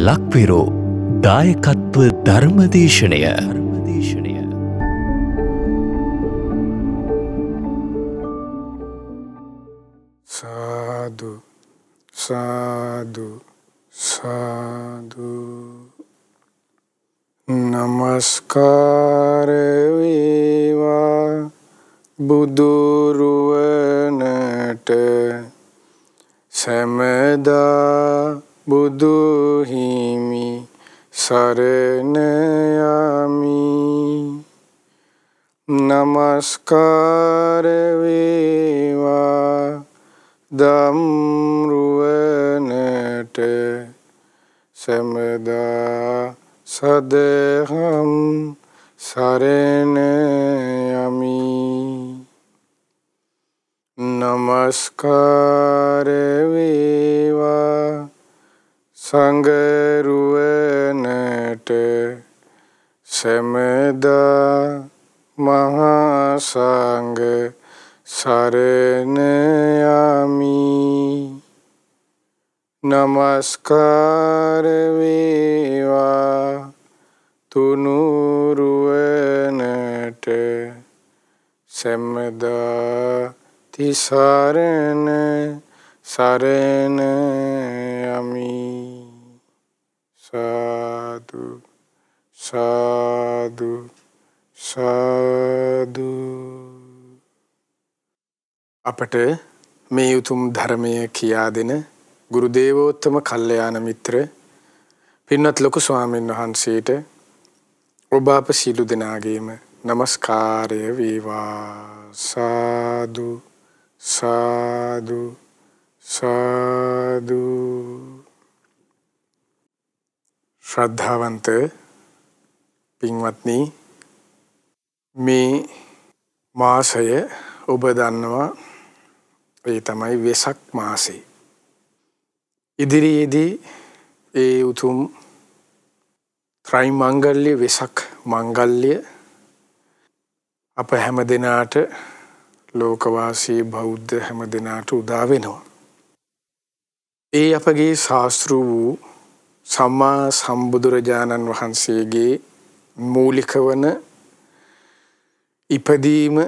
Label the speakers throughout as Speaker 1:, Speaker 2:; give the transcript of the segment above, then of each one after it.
Speaker 1: ලක්විරෝ දායකත්ව ධර්මදේශනය
Speaker 2: සාදු සාදු සාදු නමස්කාර වේවා බුදුරුවනට සැමදා බුදු හිමි සරණ යමි නමස්කාර වේවා ධම්රුවනට සැමදා සදහම් සරණ යමි නමස්කාර වේවා සංඝරුවනට සැමදා මහා සංඝ සරණ යමි නමස්කාර වේවා තුනුරුවනට සැමදා තිසරණ සරණ යමි සාදු සාදු සාදු අපට මේ උතුම් ධර්මය කියා දෙන ගුරු දේවෝත්තම කල්යාණ මිත්‍ර පින්වත් ලොකු ස්වාමීන් වහන්සේට ඔබ අප සියලු දෙනාගේම නමස්කාරය වේවා සාදු සාදු සාදු ශ්‍රද්ධාවන්ත පින්වත්නි මේ මාසය ඔබ දන්නවා ඒ තමයි වෙසක් මාසය ඉදිරියේදී ඒ උතුම් ත්‍රිමංගල්‍ය වෙසක් මංගල්‍ය අප හැම දිනාට ලෝකවාසී බෞද්ධ හැම දිනාට උදා වෙනවා. ඒ අපගේ ශාස්ත්‍ර වූ සම්මා සම්බුදුරජාණන් වහන්සේගේ මූලික වන ඉපදීම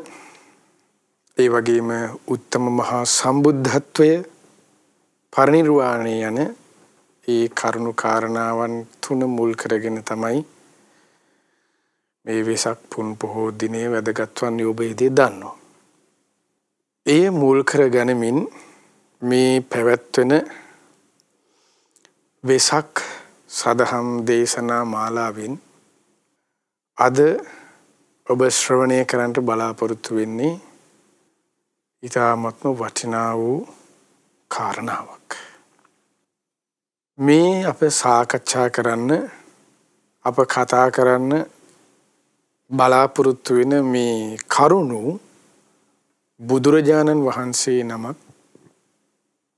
Speaker 2: ඒ වගේම උත්තම මහා සම්බුද්ධත්වය පරිනිර්වාණය යන ඒ කරුණු කාරණාවන් තුන මුල් කරගෙන තමයි මේ වෙසක් පුන් පොහෝ දිනේ වැදගත් වන්නේ ඔබ ඉදී දන්නවා. ඒ මුල් කරගනිමින් මේ පැවැත්වෙන වෙසක් සදහම් දේශනා මාලාවෙන් අද ඔබ ශ්‍රවණය කරන්නට බලාපොරොත්තු වෙන්නේ ඉතාමත්ම වටිනා වූ කාරණාවක්. මේ අප සාකච්ඡා කරන්න අප කතා කරන්න බලාපොරොත්තු වෙන මේ කරුණු බුදුරජාණන් වහන්සේ නමක්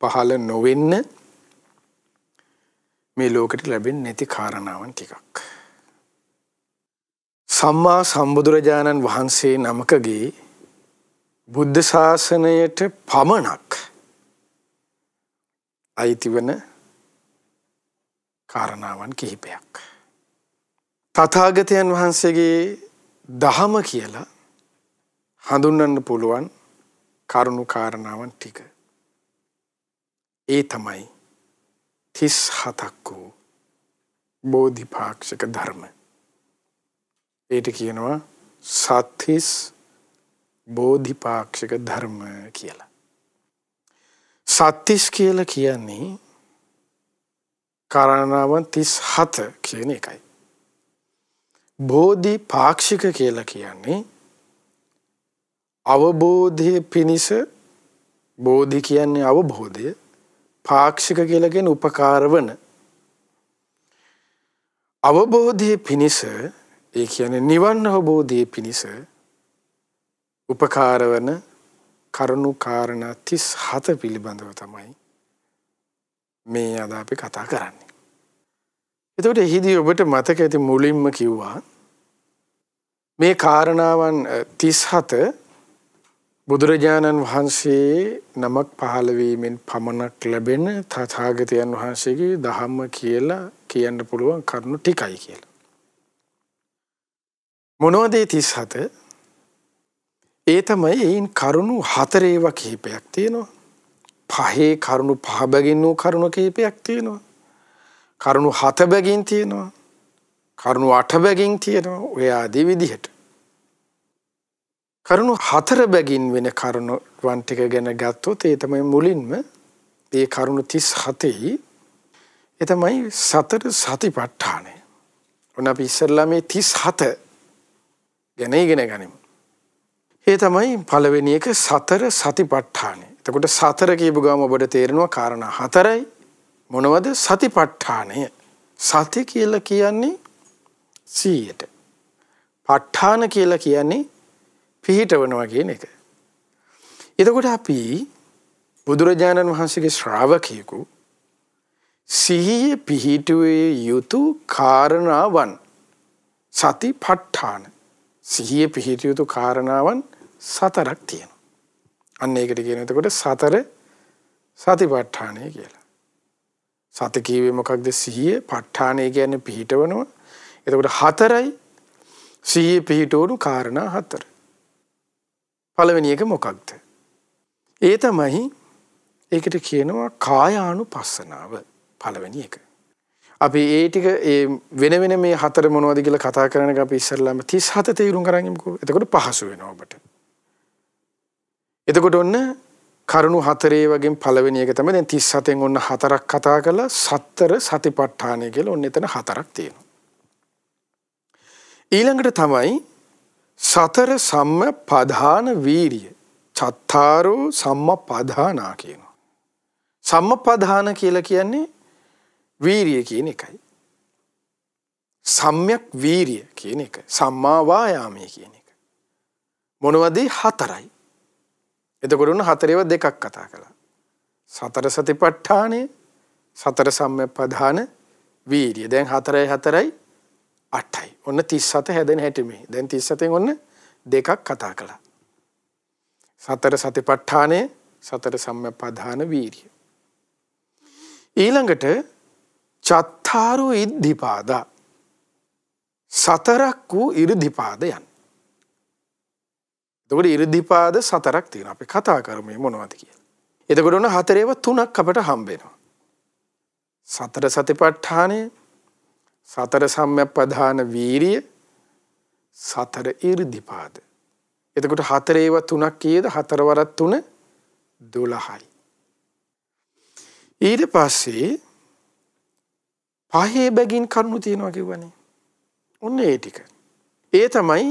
Speaker 2: පහළ නොවෙන්න මේ ලෝකෙට ලැබෙන්නේ නැති කාරණාවන් ටිකක්. සම්මා සම්බුදුරජාණන් වහන්සේ නමකගේ බුද්ධ ශාසනයට පමණක් අයිති වන කාරණාවන් කිහිපයක්. තථාගතයන් වහන්සේගේ දහම කියලා හඳුන්වන්න පුළුවන් කරුණු කාරණාවන් ටික. ඒ තමයි 37ක් වූ බෝධිපාක්ෂික ධර්ම. ඒට කියනවා සත්‍තිස් බෝධිපාක්ෂික ධර්ම කියලා. සත්‍තිස් කියලා කියන්නේ කාරණාවන් 37 කියන එකයි. බෝධිපාක්ෂික කියලා කියන්නේ අවබෝධය පිණිස බෝධි කියන්නේ අවබෝධය පාක්ෂික කියලා කියන්නේ උපකාර වන අවබෝධයේ පිණිස ඒ කියන්නේ නිවන් අවබෝධයේ පිණිස උපකාර වන කරුණු කාරණා 37 පිළිබඳව තමයි මේ අද අපි කතා කරන්නේ. එතකොට එහිදී ඔබට මතක ඇති මුලින්ම කිව්වා මේ කාරණාවන් 37 බුදුරජාණන් වහන්සේ නමක් පහළ වීමෙන් පමණක් ලැබෙන තථාගතයන් වහන්සේගේ ධම්ම කියලා කියන්න පුළුවන් කරුණු ටිකයි කියලා. මොනවද 37? ඒ තමයි ඒන් කරුණු 4 ඒවා කිහිපයක් තියෙනවා. පහේ කරුණු 5 බැගින් වූ කරුණු කිහිපයක් තියෙනවා. කරුණු 7 බැගින් තියෙනවා. කරුණු 8 බැගින් තියෙනවා. ඔය ආදී විදිහට. කරුණු 4 බැගින් වෙන කරුණු වන් ටික ගැන ගත්තොත් ඒ තමයි මුලින්ම මේ කරුණු 37යි. ඒ තමයි සතර සතිපට්ඨානය. ඔන්න අපි ඉස්සෙල්ලා මේ 37 ගැන ඉගෙන ගනිමු. ඒ තමයි පළවෙනි එක සතර සතිපට්ඨානය. එතකොට සතර කියපු ගාම ඔබට තේරෙනවා කාරණා 4යි. මොනවද? සතිපට්ඨානය. සති කියලා කියන්නේ 100ට. ප ဋ ාණ කියලා කියන්නේ පිහිටවනවා කියන එක. එතකොට අපි බුදුරජාණන් වහන්සේගේ ශ්‍රාවකයෙකු සිහිය පිහිටුවේ යුතු කාරණාවන් සතිපට්ඨාන. සිහිය පිහිටිය යුතු කාරණාවන් 4ක් තියෙනවා. අන්න ඒකට කියන එතකොට සතර සතිපට්ඨානය කියලා. සති කියවේ මොකක්ද? සිහිය. ප ဋ ාණය කියන්නේ පිහිටවනවා. එතකොට 4යි සිහිය පිහිටවුණු කාරණා 4. පළවෙනි එක මොකක්ද? ඒ තමයි ඒකට කියනවා කායානුපස්සනාව. පළවෙනි එක. අපි ඒ ටික වෙන වෙන මේ 4 මොනවද කියලා කතා කරන එක අපි ඉස්සෙල්ලාම 37 තේරුම් ගන්න යමුකෝ. එතකොට පහසු වෙනවා ඔබට. එතකොට ඔන්න කරුණු 4 වගේම පළවෙනි එක තමයි දැන් 37න් ඔන්න 4ක් කතා කළා. සතර සතිපට්ඨානය කියලා ඔන්න එතන 4ක් තියෙනවා. ඊළඟට තමයි සතර සම්මප්පදාන වීරිය. චත්තාරෝ සම්මප්පදානා කියනවා. සම්මප්පදාන කියලා කියන්නේ වීරිය කියන එකයි. සම්‍යක් වීරිය කියන එක. සම්මා වායාමයේ කියන එක. මොනවද? 4යි. එතකොට උන 4 ඒවා දෙකක් කතා කළා. සතර සතිපට්ඨානය, සතර සම්මප්පදාන වීරිය. දැන් 4යි 4යි 8යි. ඔන්න 37 හැදෙන හැටි මේ. දැන් 37න් ඔන්න දෙකක් කතා කළා. සතර සතිපට්ඨානය, සතර සම්මප්පදාන වීරිය. ඊළඟට චත්තාරෝ ඉද්ධිපාදා. 4ක් වූ ඉර්ධිපාදයන්. එතකොට ඉර්ධිපාද 4ක් තියෙනවා. අපි කතා කරමු මොනවද කියලා. එතකොට ඔන්න 4 ඒවා 3ක් අපට හම්බ වෙනවා. සතර සතිපට්ඨානය, සතර සම්මප්පදාන වීරිය, සතර ඉර්ධිපාද. එතකොට 4 ඒවා 3ක් කීයද? 4 වරක් 3 12යි. ඊට පස්සේ පහේ බැගින් කරුණු තියෙනවා කිව්වනේ. ඔන්න ඒ ටික. ඒ තමයි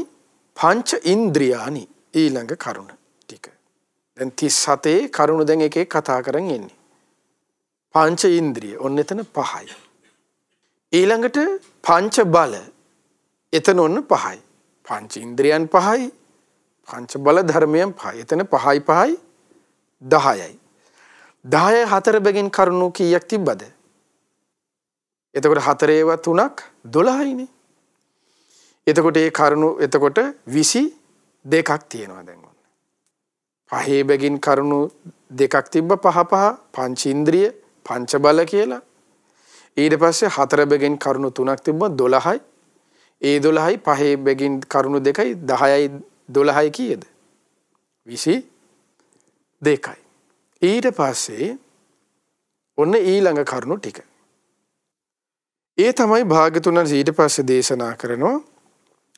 Speaker 2: පංච ඉන්ද්‍රියානි. ඊළඟ කරුණ ටික. දැන් 37 කරුණු දැන් එක එක කතා කරන් ඉන්නේ. පංච ඉන්ද්‍රිය ඔන්න එතන 5යි. ඊළඟට පංච බල එතන ඔන්න 5යි. පංච ඉන්ද්‍රියන් 5යි. පංච බල ධර්මයන් 5යි. එතන 5යි 5යි 10යි. 10 4 බැගින් කරුණු කීයක් තිබ්බද? එතකොට 4 ඒවා 3ක් 12යිනේ. එතකොට ඒ කරුණු එතකොට 22ක් තියෙනවා දැන් ඔන්න. පහේ බැගින් කරුණු දෙකක් තිබ්බ 5 5 පංච ඉන්ද්‍රිය පංච බල කියලා. ඊට පස්සේ 4 බැගින් කරුණු 3ක් තිබ්බ 12යි. ඒ 12යි පහේ බැගින් කරුණු දෙකයි 10යි 12යි කීයද? 22යි. ඊට පස්සේ ඔන්න ඊළඟ කරුණු ටික. ඒ තමයි භාග්‍යතුන් ඊට පස්සේ දේශනා කරනවා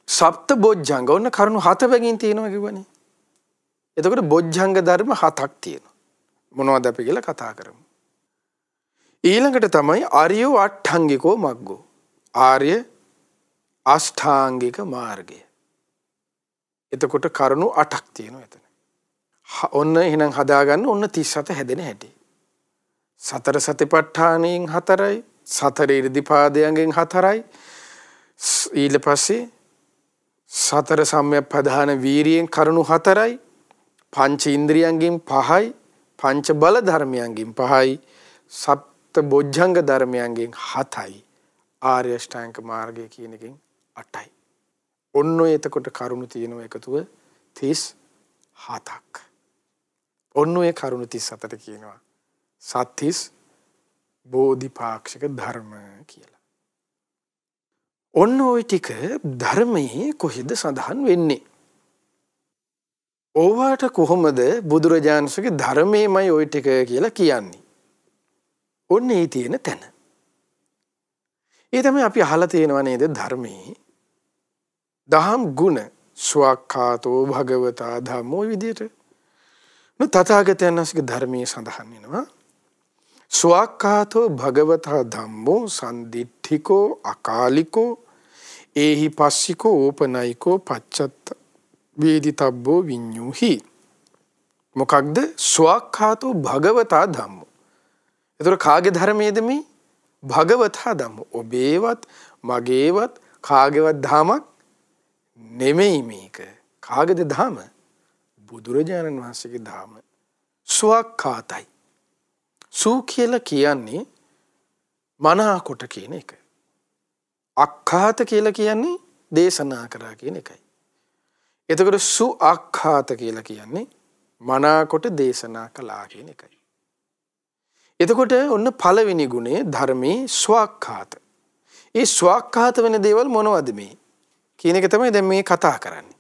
Speaker 2: සප්ත බොජ්ජංග. ඔන්න කරුණු 7 බැගින් තියෙනවා කිව්වනේ. එතකොට බොජ්ජංග ධර්ම 7ක් තියෙනවා. මොනවද අපි කියලා කතා කරමු. ඊළඟට තමයි ආර්යෝ අට්ඨංගිකෝ මග්ගෝ. ආර්ය අෂ්ටාංගික මාර්ගය. එතකොට කරුණු 8ක් තියෙනවා එතන. ඔන්න එහෙනම් හදාගන්න ඔන්න 37 හැදෙන හැටි. සතර සතිපට්ඨානයෙන් 4යි, සතර ඉර්ධිපාදයෙන් 4යි. ඊට පස්සේ සතර සම්මප්පදාන වීරියෙන් කරුණු 4යි, පංච ඉන්ද්‍රියයන්ගෙන් 5යි, පංච බල ධර්මයන්ගෙන් 5යි, සප්ත බොජ්ජංග ධර්මයන්ගෙන් 7යි, ආර්ය අෂ්ටාංග මාර්ගය කියන එකෙන් 8යි. ඔන්න ඔය එතකොට කරුණු තියෙනවා එකතුව 37ක්. ඔන්න ඔය කරුණු 37ට කියනවා සත්‍තිස් බෝධිපාක්ෂික ධර්ම කියලා. ඔන්න ওই ටික ධර්මයේ කොහෙද සඳහන් වෙන්නේ? ඕවාට කොහොමද බුදුරජාණන්සේගේ ධර්මයේමයි ওই ටික කියලා කියන්නේ? ඔන්න ඒ තියෙන තැන. ඒ තමයි අපි අහලා තියෙනව නේද ධර්මයේ දහම් ගුණ ස්වක්ඛාතෝ භගවතා ධම්මෝ විදියට. තථාගතයන් වහන්සේගේ ධර්මයේ සඳහන් වෙනවා ස්වක්ඛාතෝ භගවතා ධම්මෝ සම්දිට්ඨිකෝ අකාලිකෝ ඒහි පස්සිකෝ ඕපනයිකෝ පච්චත්ත වේදිතබ්බෝ විඤ්ඤුහි. මොකක්ද ස්වක්ඛාතෝ භගවතා ධම්මෝ? ඒතර කාගේ ධර්මයේද මේ? භගවතා ධම්මෝ. ඔබේවත් මගේවත් කාගේවත් ධමයක් නෙමෙයි මේක. කාගේද ධම? බුදුරජාණන් වහන්සේගේ ධම. ස්වක්ඛාතයි. සු කියලා කියන්නේ මනාකොට කියන එක. අක්ඛාත කියලා කියන්නේ දේශනා කරා කියන එකයි. එතකොට සු අක්ඛාත කියලා කියන්නේ මනාකොට දේශනා කළා කියන එකයි. එතකොට ඔන්න පළවෙනි ගුණය ධර්මයේ ස්වක්ඛාත. ඒ ස්වක්ඛාත වෙන දේවල් මොනවද මේ කියන එක තමයි දැන් මේ කතා කරන්නේ.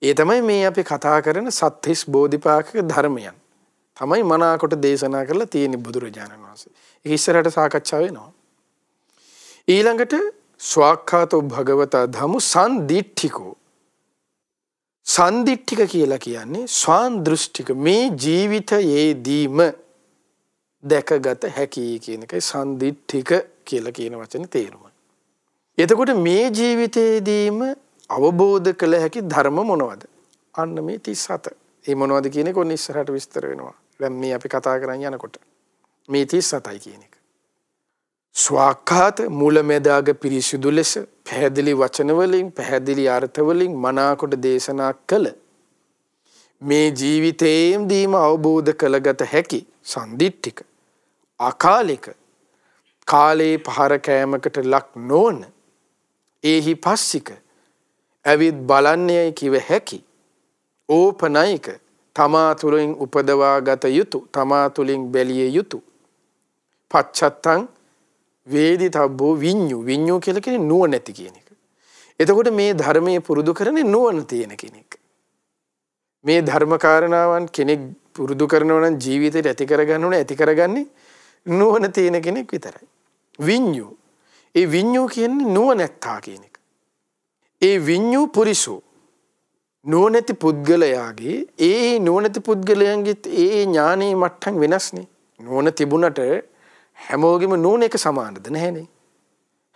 Speaker 2: ඒ තමයි මේ අපි කතා කරන සත්‍තිස් බෝධිපාක්ෂික ධර්මයන්. තමයි මනාකොට දේශනා කරලා තියෙන බුදුරජාණන් වහන්සේ. ඒක ඉස්සරහට සාකච්ඡා වෙනවා. ඊළඟට ස්වක්ඛාතෝ භගවතා ධම්මෝ සම්දිට්ඨිකෝ. සම්දිට්ඨික කියලා කියන්නේ ස්වාන් දෘෂ්ටික මේ ජීවිතයේදීම දැකගත හැකි කියන එකයි සම්දිට්ඨික කියලා කියන වචනේ තේරුම. එතකොට මේ ජීවිතයේදීම අවබෝධ කළ හැකි ධර්ම මොනවද? අන්න මේ 37. ඒ මොනවද කියන එක ඔන්න ඉස්සරහට විස්තර වෙනවා. දැන් මේ අපි කතා කරන් යනකොට මේ 37යි කියන එක. ස්වක්ඛාත මූලමෙදාග පිරිසිදු ලෙස පැහැදිලි වචන වලින් පැහැදිලි අර්ථ වලින් මනාකොට දේශනා කළ මේ ජීවිතයේදීම අවබෝධ කළගත හැකි සම්දිට්ඨික අකාලික කාලේ පහර කෑමකට ලක් නොවන ඒහි පස්සික ඇවිත් බලන්නේ කිව හැකි ඕපනයික තමා තුළින් උපදවා ගත යුතු තමා තුළින් බැලිය යුතු පච්චත්තං වේදිතබ්බෝ විඤ්ඤු. විඤ්ඤු කියලා කියන්නේ නුවණැති කියන එක. එතකොට මේ ධර්මයේ පුරුදු කරන්නේ නුවණ තියෙන කෙනෙක්. මේ ධර්ම කාරණාවන් කෙනෙක් පුරුදු කරනවා නම් ජීවිතේට ඇති කරගන්න ඕනේ. ඇති කරගන්නේ නුවණ තියෙන කෙනෙක් විතරයි. විඤ්ඤු. ඒ විඤ්ඤු කියන්නේ නුවණැත්තා කියන එක. ඒ විඤ්ඤු පුරිසෝ නුවණැති පුද්ගලයාගේ ඒ නුවණැති පුද්ගලයන්ගේ ඒ ඥානයේ මට්ටම් වෙනස්නේ. නුවණ තිබුණට හැමෝගෙම නුවණ එක සමානද නැහැනේ.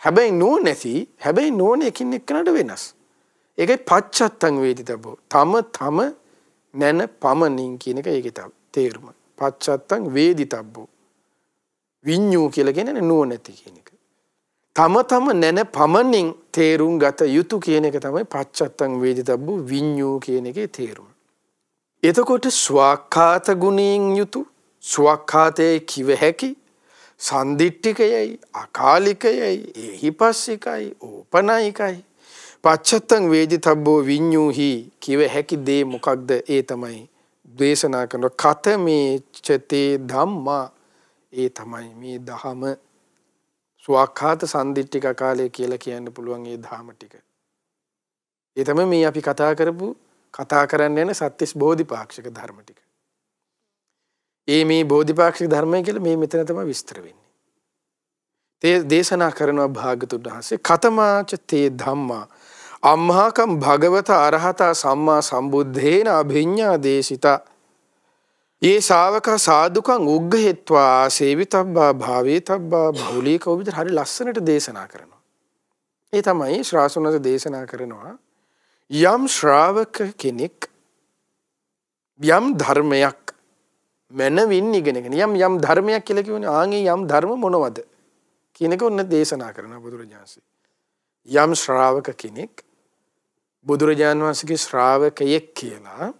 Speaker 2: හැබැයි නුවණැති හැබැයි නුවණ එකින් එක්කනට වෙනස්. ඒකයි පච්චත්තං වේදිතබ්බෝ. තම නැන පමණින් කියන එක ඒකේ තේරුම. පච්චත්තං වේදිතබ්බෝ. විඤ්ඤු කියලා කියන්නේ නුවණැති කියන එක. තම නැන පමණින් තේරුම් ගත යුතු කියන එක තමයි පච්චත්තං වේදිතබ්බෝ විඤ්ඤු කියන එකේ තේරුම. එතකොට ස්වක්ඛාත ගුණයෙන් යුතු ස්වක්ඛාතයේ කිව හැකි සම්දිට්ඨිකයයි අකාලිකයයි ඒහිපස්සිකයි ඕපනයිකයි පච්චත්තං වේදිතබ්බෝ විඤ්ඤුහි කිව හැකි දේ මොකක්ද? ඒ තමයි දේශනා කරන කතමේ චතේ ධම්මා. ඒ තමයි මේ දහම ස්වක්ඛාත සම්දිට්ඨික අකාලය කියලා කියන්න පුළුවන් ඒ ධහම ටික. ඒ තමයි මේ අපි කතා කරන්න යන සත්‍තිස් බෝධිපාක්ෂික ධර්ම ටික. මේ බෝධිපාක්ෂික ධර්මය කියලා මේ මෙතන තමයි විස්තර වෙන්නේ. දේශනා කරනවා භාගතුන් වහන්සේ කතමාච තේ ධම්මා අම්හාකම් භගවත අරහතා සම්මා සම්බුද්ධේන අභිඤ්ඤා දේශිතා ये ශාවක සාදුකං උග්ගහෙත්වා සේවිතබ්බා භාවේතබ්බා බහුලීකව විතර හරි ලස්සනට දේශනා කරනවා. ඒ තමයි ශ්‍රාසනස දේශනා කරනවා යම් ශ්‍රාවක කෙනෙක් යම් ධර්මයක් මනවින් ඉගෙනගෙන යම් ධර්මයක් කියලා කියන්නේ ආන්ගේ යම් ධර්ම මොනවද කියන එක උන්න දේශනා කරනවා බුදුරජාණන්සේ. යම් ශ්‍රාවක කෙනෙක් බුදුරජාණන් වහන්සේගේ ශ්‍රාවකයෙක් කියලා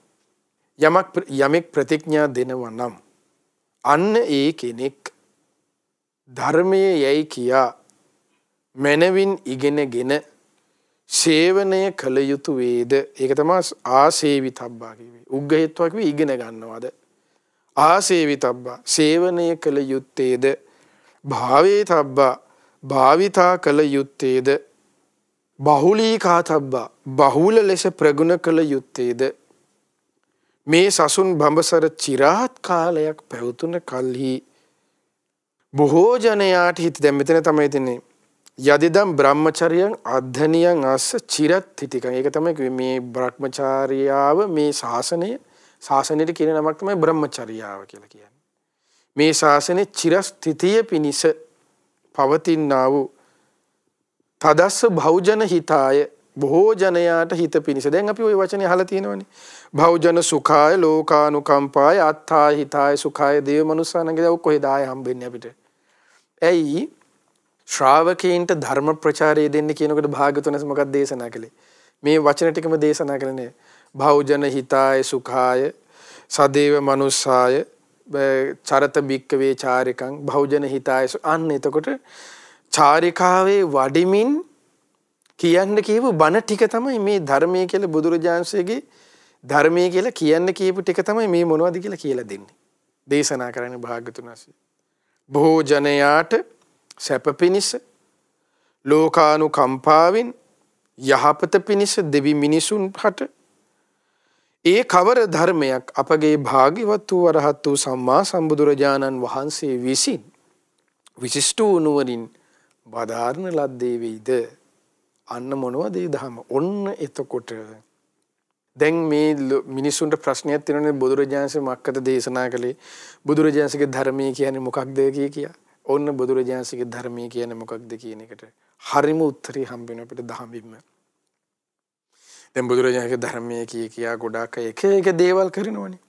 Speaker 2: යමෙක් ප්‍රතිඥා දෙනවා නම් අන්න ඒ කෙනෙක් ධර්මයේ යයි කියා මනවින් ඉගෙනගෙන සේවනය කළ යුතු වේද. ඒක තමයි ආසේවිතබ්බා කිව්වේ. උග්ගහෙත්වා කිව්වේ ඉගෙන ගන්නවාද. ආසේවිතබ්බා සේවනය කළ යුත්තේද. භාවේතබ්බා භාවිතා කළ යුත්තේද. බහුලීකාතබ්බා බහුල ලෙස ප්‍රගුණ කළ යුත්තේද. මේ සසුන් බඹසර চিරාත් කාලයක් පැවතුන කල්හි බොහෝ ජනයාට හිත. දැන් මෙතන තමයි තින්නේ යදිදම් බ්‍රහ්මචර්යං අධ්‍යනියං අස්ස චිරත් තිතිකං. ඒක තමයි මේ බ්‍රහ්මචාරියාව මේ ශාසනයට කියන නමක් තමයි බ්‍රහ්මචර්යාව කියලා කියන්නේ. මේ ශාසනයේ චිරස්ථිතිය පිනිස පවතිනා වූ තදස්ස භෞජන හිතාය බොහෝ ජනයාට හිත පිනිස. දැන් අපි ওই වචනේ අහලා තියෙනවනේ. භෞජන සුඛාය ලෝකානුකම්පාය අත්ථාය හිතාය සුඛාය දේව මනුස්සානගේ දව කොහෙද ආය හම්බෙන්නේ අපිට. ඇයි ශ්‍රාවකීන්ට ධර්ම ප්‍රචාරය දෙන්න කියනකොට භාග්‍යවතුන් වහන්සේ මොකක්ද දේශනා කළේ? මේ වචන ටිකම දේශනා කළේ. භෞජන හිතාය සුඛාය සදේව මනුස්සාය චරත බික්කවේ චාරිකං භෞජන හිතාය. අන්න එතකොට චාරිකාවේ වඩිමින් කියන්න කියපු බණ ටික තමයි මේ ධර්මයේ කියලා බුදුරජාණන්සේගේ ධර්මයේ කියලා කියන්න කියපු ටික තමයි මේ මොනවද කියලා කියලා දෙන්නේ. දේශනා කරන්නේ භාග්‍යවතුන් වහන්සේ. බොහෝ ජනයාට සැප පිණිස ලෝකානුකම්පාවෙන් යහපත පිණිස දෙවි මිනිසුන් හට ඒ කවර ධර්මයක් අපගේ භාග්‍යවත් වූ වරහත් වූ සම්මා සම්බුදුරජාණන් වහන්සේ විසින් විශිෂ්ට වූ නුවණින් වදාරන ලද්දේ වෙයිද. අන්න මොනවද ඒ ධර්ම. ඔන්න එතකොට දැන් මේ මිනිසුන්ට ප්‍රශ්නයක් තියෙනනේ බුදුරජාණන්සේ මක්කද දේශනා කළේ බුදුරජාණන්සේගේ ධර්මයේ කියන්නේ මොකක්ද කියා. ඔන්න බුදුරජාණන්සේගේ ධර්මයේ කියන්නේ මොකක්ද කියන එකට හරිම උත්තරي හම්බ වෙන අපිට දහමින්ම. දැන් බුදුරජාණන්ගේ ධර්මයේ කියා ගොඩාක් එක දේවල් කරනවනේ.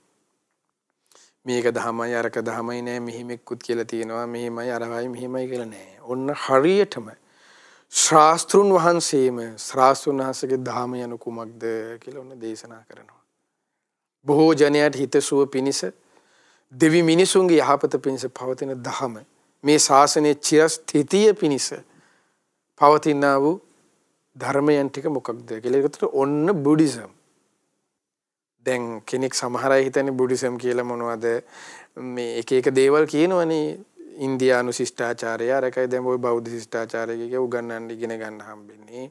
Speaker 2: මේක දහමයි අරක දහමයි නෑ මෙහිමෙක්කුත් කියලා තියෙනවා මෙහිමයි අරවයි මෙහිමයි කියලා නෑ. ඔන්න හරියටම ශාස්ත්‍රුන් වහන්සේගේ ධර්ම යන කුමක්ද කියලා ඔන්න දේශනා කරනවා. බොහෝ ජනයාට හිතසුව පිණිස දෙවි මිනිසුන්ගේ යහපත පිණිස පවතින ධර්ම මේ ශාසනයේ චිරස්ථිතිය පිණිස පවතිනා වූ ධර්මයන් ටික මොකක්ද කියලා. ඒකට ඔන්න බුද්දිසම්. දැන් කෙනෙක් සමහර අය හිතන්නේ බුද්දිසම් කියලා මොනවද මේ එක දේවල් කියනවනේ. ඉන්දියානු ශිෂ්ටාචාරය අරකයි දැන් ওই බෞද්ධ ශිෂ්ටාචාරය කියලා උගන්වන්න ඉගෙන ගන්න හම්බෙන්නේ.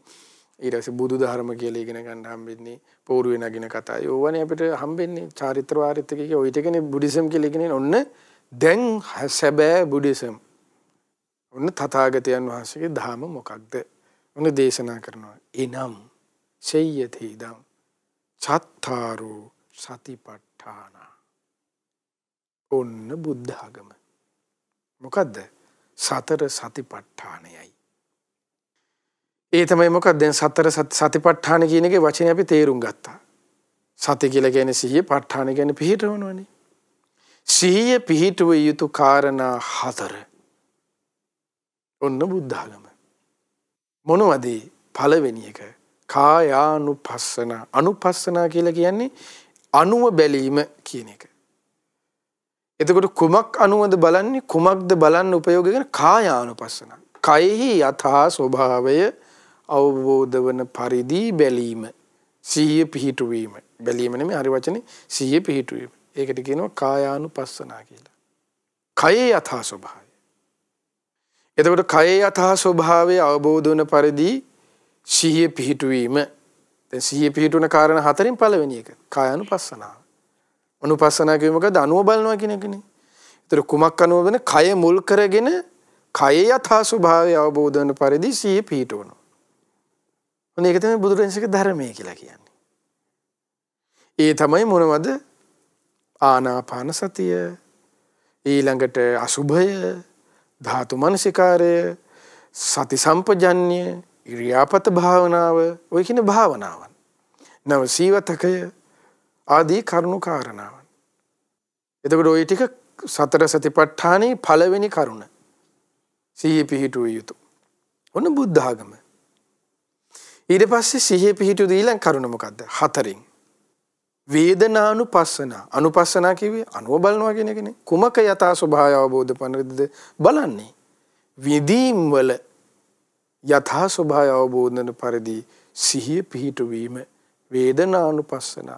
Speaker 2: ඊට පස්සේ බුදු ධර්ම කියලා ඉගෙන ගන්න හම්බෙන්නේ. පෝරුවේ නගින කතා. ඒවනේ අපිට හම්බෙන්නේ චාරිත්‍ර වාරිත්‍ර කියලා. ওই ටිකනේ බුද්දිසම් කියලා ඉගෙන ඔන්න දැන් සැබෑ බුද්දිසම්. ඔන්න තථාගතයන් වහන්සේගේ ධර්ම මොකක්ද? ඔන්න දේශනා කරනවා. එනම් සෙය්‍යති ඉදං චත්තාරෝ සතිපට්ඨාන. ඔන්න බුද්ධ ආගම. මොකද්ද? සතර සතිපට්ඨානයයි. ඒ තමයි මොකක්ද? දැන් සතර සතිපට්ඨාන කියන එකේ වචනේ අපි තේරුම් ගත්තා. සති කියලා කියන්නේ සිහිය, ප ဋ ාණ කියන්නේ පිහිටවනවනේ. සිහිය පිහිටුව යුතු කාරණා 4. ඔන්න බුද්ධ ආගම. මොනවද? පළවෙනි එක කායානුපස්සන. අනුපස්සනා කියලා කියන්නේ අනුව බැලීම කියන එක. එතකොට කුමක් අනුවද බලන්නේ? කුමක්ද බලන්න උපයෝග කරන? කායානුපස්සන. කයෙහි යථා ස්වභාවය අවබෝධ වන පරිදි බැලීම. සිහිය පිහිටුවීම. බැලීම නෙමෙයි හරි වචනේ සිහිය පිහිටුවීම. ඒකට කියනවා කායානුපස්සනා කියලා. කයේ යථා ස්වභාවය. එතකොට කයේ යථා ස්වභාවය අවබෝධ වන පරිදි සිහිය පිහිටුවීම. දැන් සිහිය පිහිටුන කාරණා 4න් පළවෙනි එක කායානුපස්සනාව. අනුපස්සනා කියන්නේ මොකද? අනුව බලනවා කියන එකනේ. ඒතර කුමක් අනුවද? කය මුල් කරගෙන කයේ යථා ස්වභාවය අවබෝධ වන පරිදි සිහිය පිහිටවනවා. ඔන්න ඒක තමයි බුදුරජාණන්සේගේ ධර්මය කියලා කියන්නේ. ඒ තමයි මොනවද? ආනාපාන සතිය, ඊළඟට අසුභය, ධාතු මනසිකාරය, සති සම්පජන්‍ය, ඉරියාපත භාවනාව, ඔය කියන භාවනාවන්. නව සීවතකය ආදී කරුණු කාරණාවන්. එතකොට ওই ටික සතර සතිපට්ඨානේ පළවෙනි කරුණ. සිහිය පිහිටුව යුතු. ඔන්න බුද්ධ ආගම. ඊට පස්සේ සිහිය පිහිටුව ඊළඟ කරුණ මොකද්ද? 4න්. වේදනානුපස්සන. අනුපස්සනා කිව්වේ අනුව බලනවා කියන එකනේ. කුමක යථා ස්වභාවය අවබෝධ පනරිද බලන්නේ. විදීම් වල යථා ස්වභාවය අවබෝධ කරන පරිදි සිහිය පිහිටවීම වේදනානුපස්සන.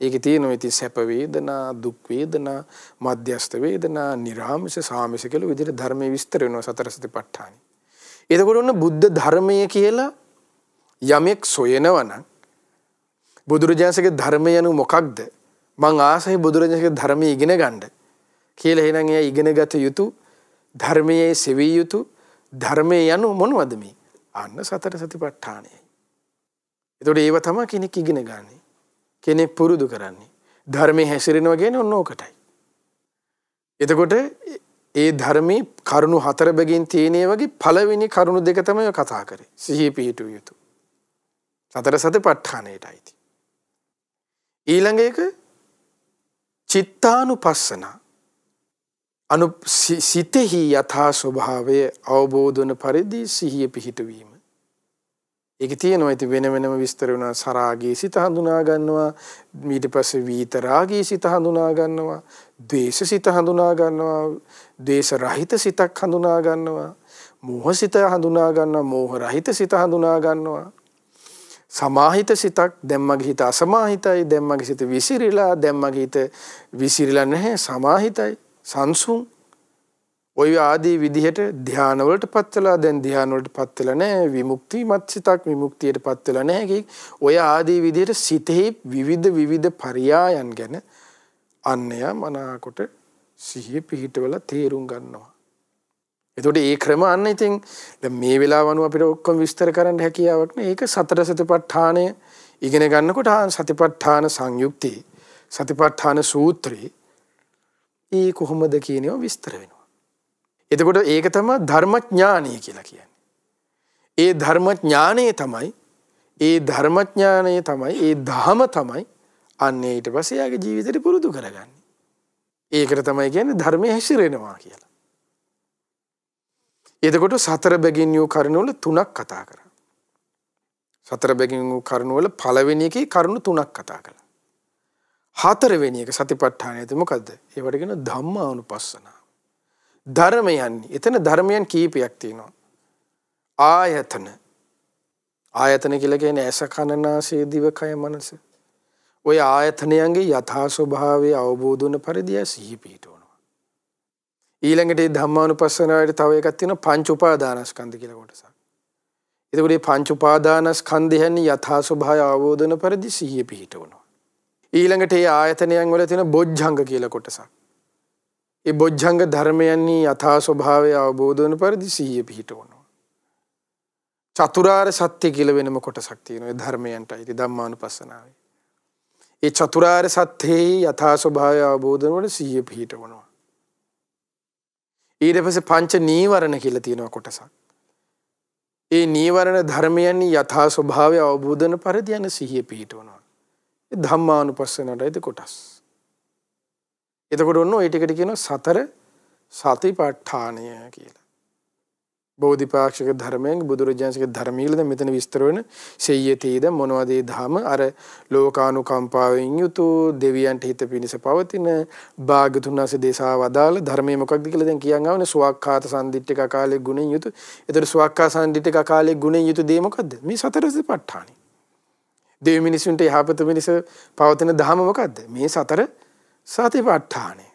Speaker 2: ඒකේ තියෙනවා ඉතින් සැප වේදනා, දුක් වේදනා, මධ්‍යස්ථ වේදනා, නිරාමිෂ, සාමිෂ කියලා විදිහට ධර්මයේ විස්තර වෙනවා සතර සතිපට්ඨානෙ. එතකොට ඔන්න බුද්ධ ධර්මය කියලා යමෙක් සොයනවා නම් බුදුරජාණන්සේගේ ධර්මය යනු මොකක්ද? මං ආසයි බුදුරජාණන්සේගේ ධර්මය ඉගෙන ගන්න කියලා එහෙනම් එයා ඉගෙනගත යුතු ධර්මයේ සෙවිය යුතු ධර්මය යනු මොනවද මේ? අන්න සතර සතිපට්ඨානයයි. එතකොට ඒව තමයි කෙනෙක් ඉගෙන ගන්නේ. කෙනෙක් පුරුදු කරන්නේ. ධර්මයේ හැසිරෙනවා කියන්නේ ඔන්න ඕකටයි. එතකොට ඒ ධර්මයේ කරුණු හතර බැගින් තියෙනේ වගේ පළවෙනි කරුණු දෙක තමයි කතා කරේ. සිහිය පිහිටුවිය යුතු. සතර සතිපට්ඨානයටයි. ඊළඟ එක චිත්තානුපස්සන. සිතෙහි යථා ස්වභාවය අවබෝධ වන පරිදි සිහිය පිහිටවීම. ඒක තියෙනවා ඉතින් වෙන වෙනම විස්තර වෙනවා. සරාගී සිත හඳුනා ගන්නවා, ඊට පස්සේ විතරාගී සිත හඳුනා ගන්නවා, ද්වේෂ සිත හඳුනා ගන්නවා, ද්වේෂ රහිත සිතක් හඳුනා ගන්නවා, මෝහ සිත හඳුනා ගන්නවා, මෝහ රහිත සිත හඳුනා ගන්නවා, සමාහිත සිතක්, දැන් මගේ හිත අසමාහිතයි, දැන් මගේ සිත විසිරිලා, දැන් මගේ හිත විසිරිලා නැහැ, සමාහිතයි, සංසුන්. ඔය ආදී විදිහට ධානය වලටපත් වෙලා දැන් ධානය වලටපත් වෙලා නැහැ, විමුක්තිමත් සිතක් විමුක්තියටපත් වෙලා නැහැ. ඔය ආදී විදිහට සිතෙහි විවිධ පරයායන් ගැන අන්‍යය මනාකොට සිහිය පිහිටවලා තේරුම් ගන්නවා. එතකොට ඒ ක්‍රම අන්න ඉතින් දැන් මේ වෙලාව අනුව අපිට ඔක්කොම විස්තර කරන්න හැකියාවක් නෑ. ඒක සතර සතිපට්ඨානය ඉගෙන ගන්නකොට සතිපට්ඨාන සංයුක්තේ සතිපට්ඨාන සූත්‍රේ ඒ කොහොමද කියනවා විස්තර වෙනවා. එතකොට ඒක තමයි ධර්මඥානය කියලා කියන්නේ. ඒ ධර්මඥානය තමයි ඒ ධහම තමයි අන්නේ ඊට පස්සේ යාගේ ජීවිතේට පුරුදු කරගන්නේ. ඒකට තමයි කියන්නේ ධර්මයේ හැසිරෙනවා කියලා. එතකොට සතර බැගින් වූ කරුණු වල තුනක් කතා කරා. සතර බැගින් වූ කරුණු වල පළවෙනි එකේ කරුණු තුනක් කතා කළා. හතරවෙනි එක සතිපට්ඨානයද මොකද්ද? ඒවට කියන ධම්මානුපස්සන. ධර්මයන්. එතන ධර්මයන් කීපයක් තියෙනවා. ආයතන. ආයතන කියලා කියන්නේ ඇස කන නාසය දිව කය මනස. ඔය ආයතනයන්ගේ යථා ස්වභාවය අවබෝධ වන පරිදි සිහි පිහිටවනවා. ඊළඟට මේ ධම්මානුපස්සනාවේ තව එකක් තියෙනවා පංච උපාදානස්කන්ධ කියලා කොටසක්. එතකොට මේ පංච උපාදානස්කන්ධයන් යථා ස්වභාවය අවබෝධ වන පරිදි සිහිය පිහිටවනවා. ඊළඟට මේ ආයතනයන් වල තියෙන බොජ්ජංග කියලා කොටසක්. ඒ බොජ්ජංග ධර්මයන්හි යථා ස්වභාවය අවබෝධ වන පරිදි සිහිය පිහිටවනවා. චතුරාර්ය සත්‍ය කියලා වෙනම කොටසක් තියෙනවා. ඒ ධර්මයන්ටයි ධම්මානුපස්සනාවේ. ඒ චතුරාර්ය සත්‍යෙහි යථා ස්වභාවය අවබෝධ වන සිහිය පිහිටවනවා. ඊට පස්සේ පංච නීවරණ කියලා තියෙනවා කොටසක්. ඒ නීවරණ ධර්මයන් යථා ස්වභාවය අවබෝධ වන පරිදි යන සිහිය පිහිටවනවා. ඒ ධම්මානුපස්සනටයි කොටස්. එතකොට ඔන්න ඔය ටිකට කියනවා සතර සතිපට්ඨානය කියලා. බෝධිපාක්ෂික ධර්මයෙන් බුදුරජාණන්සේගේ ධර්මීල දැන් මෙතන විස්තර වෙන සෙය්‍යතේද මොනවද ඒ ධම අර ලෝකානුකම්පාවෙන් යුතු දෙවියන්ට හිත පිනිස පවතින භාග්‍යතුන්වහන්සේ දේශා වදාළ ධර්මයේ මොකක්ද කියලා දැන් කියන් ආවනේ සුවක්ඛාත සම්දිට්ඨික කාලේ ගුණෙන් යුතු. ඒතර සුවක්ඛා සම්දිට්ඨික කාලේ ගුණෙන් යුතු දේ මොකද්ද? මේ සතර සතිපට්ඨානයි. දෙවි මිනිසුන්ට යහපත මිනිස පවතින ධම මොකද්ද? මේ සතර සතිපට්ඨානය.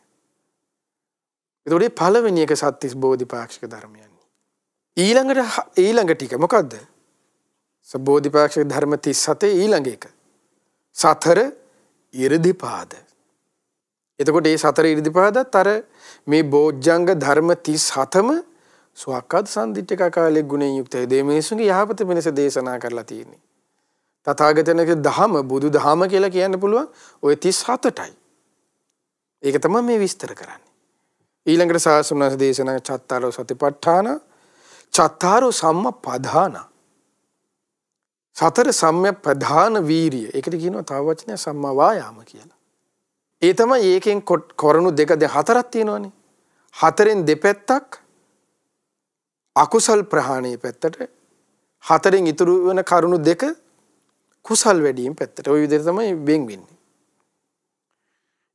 Speaker 2: ඒතකොට පළවෙනි එක සත්‍තිස් බෝධිපාක්ෂික ධර්මයන්. ඊළඟ ටික මොකද්ද? සබෝධිපාක්ෂික ධර්ම 37 ඊළඟ එක. සතර ඉරිදිපාද. එතකොට මේ සතර ඉරිදිපාදත් අර මේ බෝධ්‍යංග ධර්ම 37ම සුවක්ඛාත සම්දිට්ඨික කාලේ ගුණයෙන් යුක්තයි. මේ මිනිසුන්ගේ යහපත වෙනස දේශනා කරලා තියෙන්නේ. තථාගතයන්ගේ දහම බුදු දහම කියලා කියන්න පුළුවන් ওই 37ටයි. ඒක තමයි මේ විස්තර කරන්නේ. ඊළඟට සාසුණාස දේශනා චත්තාරෝ සතිපට්ඨාන චත්තාරෝ සම්මප්පදාන. සතර සම්මප්පදාන වීරිය. ඒකට කියනවා තව වචනයක් සම්මා වායාම කියලා. ඒ තමයි ඒකෙන් කරුණු දෙක හතරක් තියෙනවානේ. හතරෙන් දෙපැත්තක් අකුසල් ප්‍රහාණය පැත්තට, හතරෙන් ඉතුරු වෙන කරුණු දෙක කුසල් වැඩිම පැත්තට. ওই විදිහට තමයි වෙන් වෙන්නේ.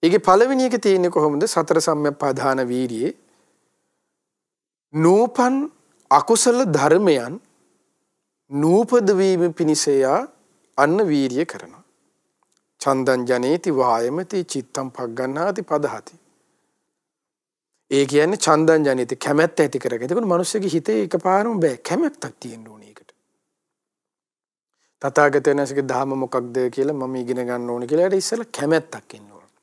Speaker 2: ඒකේ පළවෙනි එක තියෙන්නේ කොහොමද? සතර සම්මප්පදාන වීරියේ නූපන් අකුසල ධර්මයන් නූපද වීම පිණිස යා අන්න වීරිය කරනවා. චන්දං ජනේති වායමති චිත්තං පග්ගණ්හාති පදහති. ඒ කියන්නේ චන්දං ජනේති කැමැත්ත ඇති කරගන්න. එතකොට මිනිස්සුගේ හිතේ එකපාරම බෑ කැමැත්තක් තියෙන්න ඕනේ ඒකට. තථාගතයන් වහන්සේගේ ධර්ම මොකක්ද කියලා මම ඉගෙන ගන්න ඕනේ කියලා ඒකට ඉස්සෙල්ලා කැමැත්තක් එන්න ඕනේ.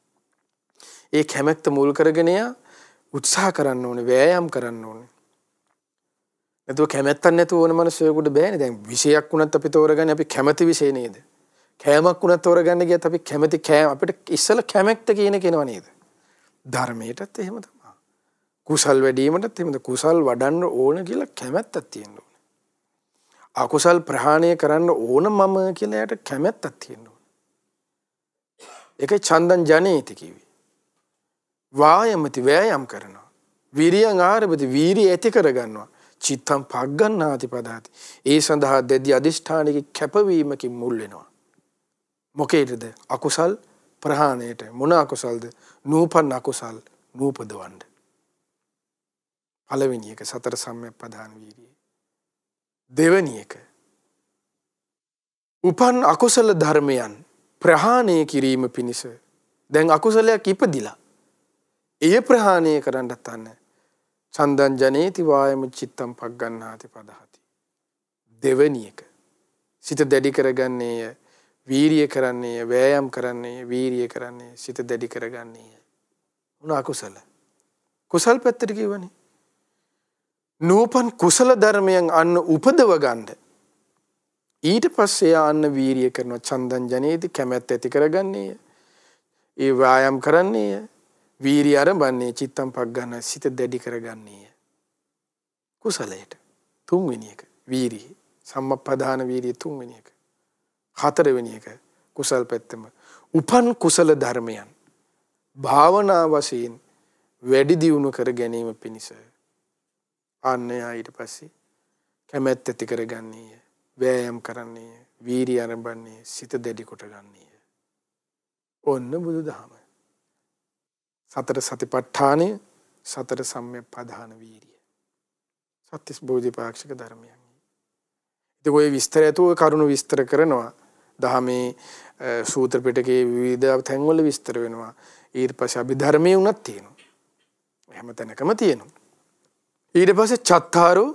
Speaker 2: ඒ කැමැත්ත මුල් කරගෙන යා උත්සාහ කරන්න ඕනේ, වෑයම් කරන්න ඕනේ. නැතුව කැමැත්තක් නැතුව ඕන මිනිස්සුයෙකුට බෑනේ. දැන් විෂයක් වුණත් අපි තෝරගන්නේ අපි කැමති විෂය නේද? කෑමක් වුණත් තෝරගන්න ගියත් අපි කැමති කෑම අපිට ඉස්සෙල්ලා කැමැත්ත කියන කෙනව නේද? ධර්මයටත් එහෙම තමයි. කුසල් වැඩිවීමටත් එහෙමද? කුසල් වඩන්න ඕන කියලා කැමැත්තක් තියෙන්න ඕනේ. අකුසල් ප්‍රහාණය කරන්න ඕන මම කියලා යට කැමැත්තක් තියෙන්න ඕනේ. ඒකයි චන්දං ජනේති කිව්වේ. වායමති වෑයම් කරනවා. විරියං ආරභති වීරිය ඇති කරගන්නවා. චිත්තං පග්ගණ්හාති පදහති. ඒ සඳහා දෙදි අදිෂ්ඨානික කැපවීමකින් මුල් වෙනවා. මොකේද? අකුසල් ප්‍රහාණයට. මොන අකුසල්ද? නූපන් අකුසල් නූපදවන්න. පළවෙනි එක සතර සම්‍යක්පදාන වීරිය. දෙවෙනි එක උපන් අකුසල ධර්මයන් ප්‍රහාණය කිරීම පිණිස දැන් අකුසලයක් ඉපදිලා එය ප්‍රහාණය කරන්නත් තන්න චන්දං ජනේති වායම චිත්තං පග්ගණ්හාති පදහති. දෙවෙනි එක සිත දැඩි කරගන්නේය, වීරිය කරන්නේය, වෑයම් කරන්නේය, වීරිය කරන්නේ සිත දැඩි කරගන්නේය. මොන අකුසල? කුසල් පැත්තට කියවනේ. නූපන් කුසල ධර්මයන් අන්න උපදව ගන්න. ඊට පස්සේ අන්න වීරිය කරනවා. චන්දං ජනේති කැමැත්ත ඇති කරගන්නේය. ඒ වෑයම් කරන්නේය. වීරිය ආරම්භන්නේ චිත්තං පග්ගණ්හාති සිත දැඩි කරගන්නේය. කුසලයට. තුන්වෙනි එක වීරිය. සම්මප්පදාන වීරිය තුන්වෙනි එක. හතරවෙනි එක කුසල් පැත්තම උපන් කුසල ධර්මයන් භාවනා වශයෙන් වැඩි දියුණු කර ගැනීම පිණිස අන්න ඊට පස්සේ කැමැත්ත ඇති කරගන්නේය, වෑයම් කරන්නේය, වීරිය ආරම්භන්නේ සිත දැඩි කොටගන්නේය. ඔන්න බුදුදහම. සතර සතිපට්ඨානය, සතර සම්‍යක්පදාන වීරිය. සත්‍තිස් බෝධිපාක්ෂික ධර්මයන්. ඉතින් ඔය විස්තර ඇතුව කරුණු විස්තර කරනවා. දහමේ සූත්‍ර පිටකයේ විවිධ තැන්වල විස්තර වෙනවා. ඊට පස්සේ අභිධර්මයේ උනත් තියෙනවා. හැම තැනකම තියෙනවා. ඊට පස්සේ චත්තාරෝ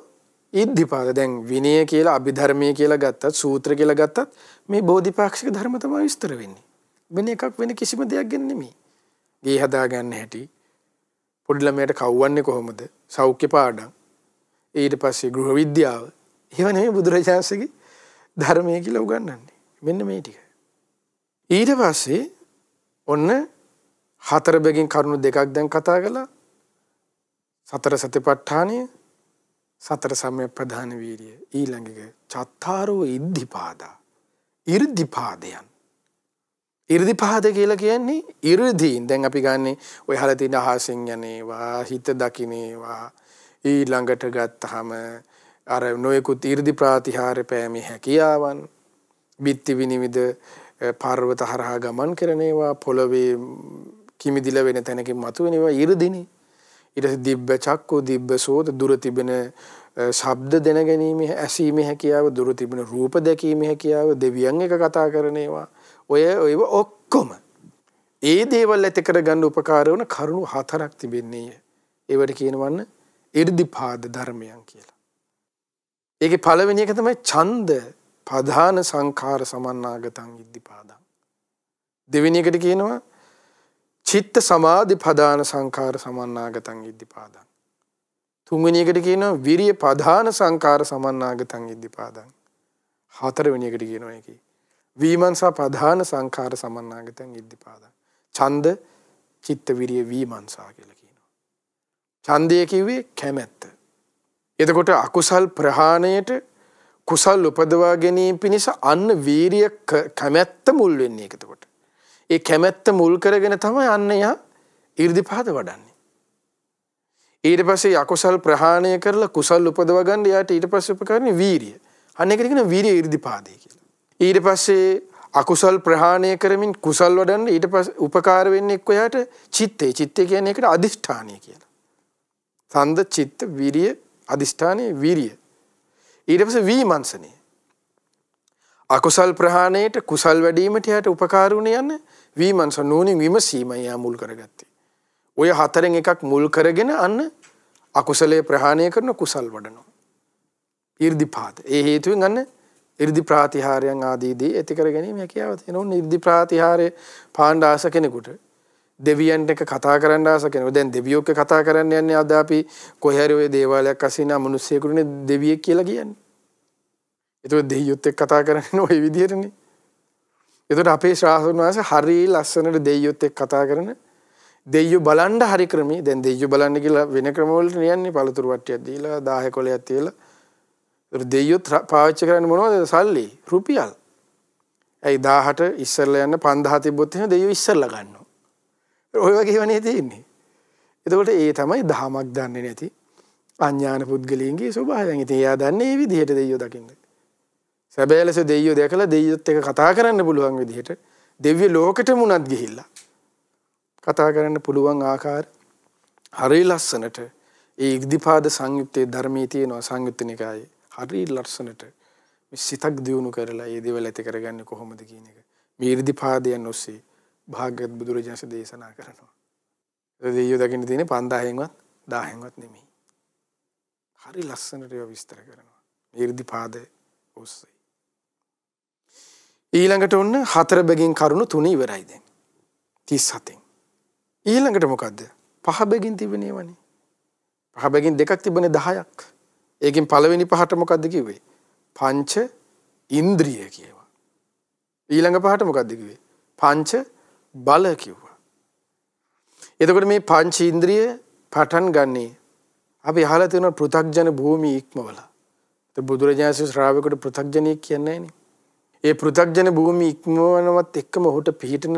Speaker 2: ඉද්ධිපාද. දැන් විනය කියලා අභිධර්මයේ කියලා ගත්තත් සූත්‍ර කියලා ගත්තත් මේ බෝධිපාක්ෂික ධර්ම තමයි විස්තර වෙන්නේ. වෙන එකක් වෙන කිසිම දෙයක් ගැන නෙමෙයි. ගේ හදා ගන්න හැටි, පොඩි ළමයට කවවන්නේ කොහොමද, සෞඛ්‍ය පාඩම්, ඊට පස්සේ ගෘහ විද්‍යාව, ඒව නෙමෙයි බුදුරජාණන්සේගේ ධර්මය කියලා උගන්වන්නේ. මෙන්න මේ ටික. ඊට පස්සේ ඔන්න හතර බැගින් කරුණු දෙකක් දැන් කතා කළා. සතර සතිපට්ඨානය, සතර සම්‍යක්පදාන වීරිය. ඊළඟ එක චත්තාරෝ ඉද්ධිපාදා. ඉර්ධිපාදයන්. ඉර්ධිපාද කියලා කියන්නේ ඉර්ධීන්. දැන් අපි ගන්නේ ඔය හල තියෙන අහසෙන් යනේවා, හිත දකින්නේවා. ඊළඟට ගත්තාම අර නොයෙකුත් 이르දි ප්‍රාතිහාර පෑමේ හැකියාවන්, බිත්ති විනිවිද පර්වත හරහා ගමන් කරනේවා, පොළවේ කිමිදිල වෙන තැනකින් මතුවෙනේවා 이르දිනේ. ඊට පස්සේ දිබ්බ චක්කෝ, දිබ්බ සෝත, දුර තිබෙන ශබ්ද දැන ගැනීම, ඇසීමේ හැකියාව, දුර තිබෙන රූප දැකීමේ හැකියාව, දෙවියන් එක කතා කරනේවා. ඔය ඔක්කොම ඒ දේවල් ඇති කරගන්න උපකාර වන කරුණු හතරක් තිබෙන්නේ. ඒවට කියනවන්න 이르දිපාද ධර්මයන් කියලා. ඒකේ පළවෙනි එක තමයි ඡන්ද පධාන සංඛාර සමන්නාගතං ඉද්ධිපාදං. දෙවෙනි එකට කියනවා චිත්ත සමාධි පධාන සංඛාර සමන්නාගතං ඉද්ධිපාදං. තුන්වෙනි එකට කියනවා විරිය පධාන සංඛාර සමන්නාගතං ඉද්ධිපාදං. හතරවෙනි එකට කියනවා ඒකේ විමර්ශා පධාන සංඛාර සමන්නාගතං ඉද්ධිපාදං. ඡන්ද චිත්ත විරිය විමර්ශා කියලා කියනවා. ඡන්දය කිව්වේ කැමැත්ත. එතකොට අකුසල් ප්‍රහාණයට කුසල් උපදවා ගැනීම පිණිස අන්න වීරිය කැමැත්ත මුල් වෙන්නේ. එතකොට ඒ කැමැත්ත මුල් කරගෙන තමයි අන්න යා 이르දිපාද වඩන්නේ. ඊට පස්සේ අකුසල් ප්‍රහාණය කරලා කුසල් උපදවා ගන්න යාට ඊට පස්සේ උපකරන්නේ වීරිය. අන්න ඒකට කියන වීරිය 이르දිපාදේ කියලා. ඊට පස්සේ අකුසල් ප්‍රහාණය කරමින් කුසල් වඩන්න ඊට පස්සේ උපකාර වෙන්නේ එක්ක යාට චිත්තේ. චිත්තේ කියන්නේ ඒකට අදිෂ්ඨානය කියලා. ඡන්ද චිත්ත විරිය අදිෂ්ඨානයේ වීරිය. ඊට පස්සේ විමර්ශනය. අකුසල් ප්‍රහාණයට කුසල් වැඩිවීමට යට උපකාරුණ යන විමර්ශ නුවණින් විමසීමයි යා මුල් කරගත්තේ. ඔය හතරෙන් එකක් මුල් කරගෙන අන්න අකුසලයේ ප්‍රහාණය කරන කුසල් වඩනවා. 이르දිපාද. ඒ හේතුවෙන් අන්න 이르දි ප්‍රාතිහාරයන් ආදීදී ඇති කර ගැනීම හැකියාව තියෙනවා. 이르දි ප්‍රාතිහාරය පාණ්ඩ ආස කෙනෙකුට දෙවියන්ට එක කතා කරන්න ආස කෙනෙකුට දැන් දෙවියෝ එක්ක කතා කරන්න යන්නේ අද අපි කොහේ හරි ඔය දේවාලයක් අසිනා මිනිස්සෙකුනේ දෙවියෙක් කියලා කියන්නේ. ඒතකොට දෙයියොත් එක්ක කතා කරන්නේ ওই විදිහටනේ. ඒතකොට අපේ ශ්‍රාවකයන් වහන්සේ හරි ලස්සනට දෙයියොත් එක්ක කතා කරන දෙයියෝ බලන්න හරි ක්‍රමී. දැන් දෙයියෝ බලන්න කියලා වෙන ක්‍රම වලට යන්නේ පළතුරු වට්ටියක් දීලා 10 කොලයක් තියලා. ඒතකොට දෙයියෝ පාවිච්චි කරන්නේ මොනවද? සල්ලි, රුපියල්. ඒ 18 ඉස්සරලා යන්න 5000 තිබ්බොත් එහෙනම් දෙයියෝ ඉස්සරලා ගන්නවා. ඔය වගේවනේ තියෙන්නේ. එතකොට ඒ තමයි දහමක් දන්නේ නැති අඥාන පුද්ගලයන්ගේ ස්වභාවයන්. ඉතින් එයා දන්නේ මේ විදිහට දෙයියෝ දකින්නේ. සැබෑ ලෙස දෙයියෝ දැකලා දෙයියොත් එක්ක කතා කරන්න පුළුවන් විදිහට දෙවිය ලෝකෙටම උනත් ගිහිල්ලා කතා කරන්න පුළුවන් ආකාර හරි ලස්සනට ඒ ඉර්ධිපාද සංයුත්තේ ධර්මයේ තියෙනවා සංයුත්ත නිකායේ හරි ලස්සනට මේ සිතක් දියුණු කරලා ඒ දේවල් ඇති කරගන්නේ කොහොමද කියන එක මේ ඉර්ධිපාදයන් ඔස්සේ භාග්‍යවත් බුදුරජාණන් දේශනා කරනවා. ඒ දෙයියෝ දකින්න තියෙන්නේ 5000න්වත් 1000න්වත් නෙමෙයි. හරි ලස්සනට ඒවා විස්තර කරනවා. මේ ඉර්ධිපාද ඔස්සේ ඊළඟට ඔන්න 4 බැගින් කරුණු 3 ඉවරයි දැන් 37න්. ඊළඟට මොකද්ද? 5 බැගින් තිබෙනේවනේ. 5 බැගින් දෙකක් තිබුණේ 10ක්. ඒකෙන් පළවෙනි පහට මොකද්ද කිව්වේ? පංච ඉන්ද්‍රිය කියවා. ඊළඟ පහට මොකද්ද කිව්වේ? පංච බල කිව්වා. එතකොට මේ පංච ඉන්ද්‍රිය පටන් ගන්නේ අපි අහලා තියෙන පෘථග්ජන භූමි ඉක්මවලා. ඒ බුදුරජාණන් ශ්‍රාවකකට පෘථග්ජනිය කියන්නේ නැහනේ. ඒ පෘථග්ජන භූමි ඉක්මවනවත් එක්කම ඔහුට පිහිටන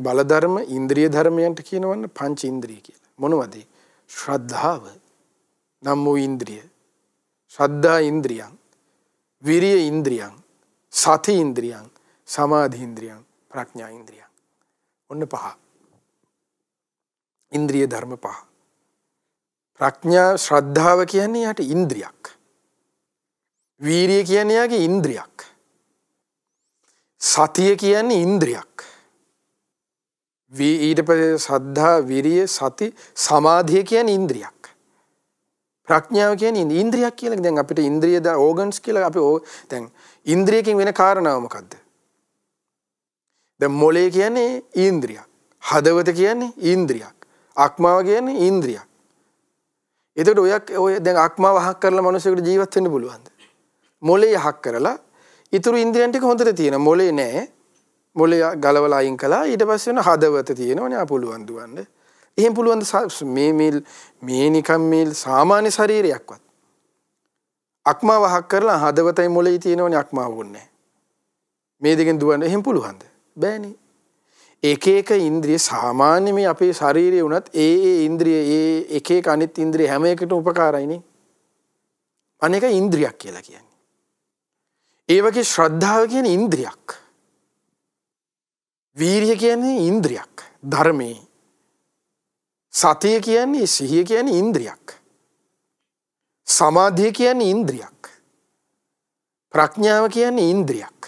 Speaker 2: බල ධර්ම ඉන්ද්‍රිය ධර්මයන්ට කියනවන්න පංච ඉන්ද්‍රිය කියලා. මොනවද? ශ්‍රද්ධාව නම් වූ ඉන්ද්‍රිය. ශ්‍රද්ධා ඉන්ද්‍රියං, විරිය ඉන්ද්‍රියං, සති ඉන්ද්‍රියං, සමාධි ඉන්ද්‍රියං, ප්‍රඥා ඉන්ද්‍රියං. ඔන්න 5. ඉන්ද්‍රිය ධර්ම 5. ප්‍රඥා ශ්‍රද්ධාව කියන්නේ යට ඉන්ද්‍රියක්. වීරිය කියන්නේ යාගේ ඉන්ද්‍රියක්. සතිය කියන්නේ ඉන්ද්‍රියක්. ඊට පස්සේ සද්ධා, විරිය, සති, සමාධිය කියන්නේ ඉන්ද්‍රියක්. ප්‍රඥාව කියන්නේ ඉන්ද්‍රියක් කියලා. දැන් අපිට ඉන්ද්‍රිය ඕගන්ස් කියලා අපි දැන් ඉන්ද්‍රියකින් වෙන කාරණාව මොකද්ද? දැන් මොළය කියන්නේ ඉන්ද්‍රියක්. හදවත කියන්නේ ඉන්ද්‍රියක්. ආත්මාව කියන්නේ ඉන්ද්‍රියක්. එතකොට ඔය දැන් ආත්මාව හක් කරලා මිනිසෙකුට ජීවත් වෙන්න පුළුවන්ද? මොළය හක් කරලා ඉතුරු ඉන්ද්‍රියන් ටික හොඳට තියෙනවා. මොලේ නෑ. මොලේ ගලවලා අයින් කළා. ඊට පස්සේ වෙන හදවත තියෙනවනේ. පුළුවන් දුවන්න. එහෙම පුළුවන් මේ නිකම් මේ සාමාන්‍ය ශරීරයක්වත්. අක්මාව හක් කරලා හදවතයි මොලේ තියෙනවනේ අක්මාව වුන්නේ. මේ දෙකෙන් දුවන්න එහෙම පුළුවන්ද? බෑනේ. එක එක ඉන්ද්‍රිය සාමාන්‍ය මේ අපේ ශරීරයේ උනත් ඒ ඉන්ද්‍රිය ඒ එක එක අනිත් ඉන්ද්‍රිය හැම එකටම උපකාරයිනේ. අනේක ඉන්ද්‍රියක් කියලා කියන්නේ. ඒ වගේ ශ්‍රද්ධාව කියන්නේ ඉන්ද්‍රියක්. වීරිය කියන්නේ ඉන්ද්‍රියක්. ධර්මයේ. සතිය කියන්නේ සිහිය කියන්නේ ඉන්ද්‍රියක්. සමාධිය කියන්නේ ඉන්ද්‍රියක්. ප්‍රඥාව කියන්නේ ඉන්ද්‍රියක්.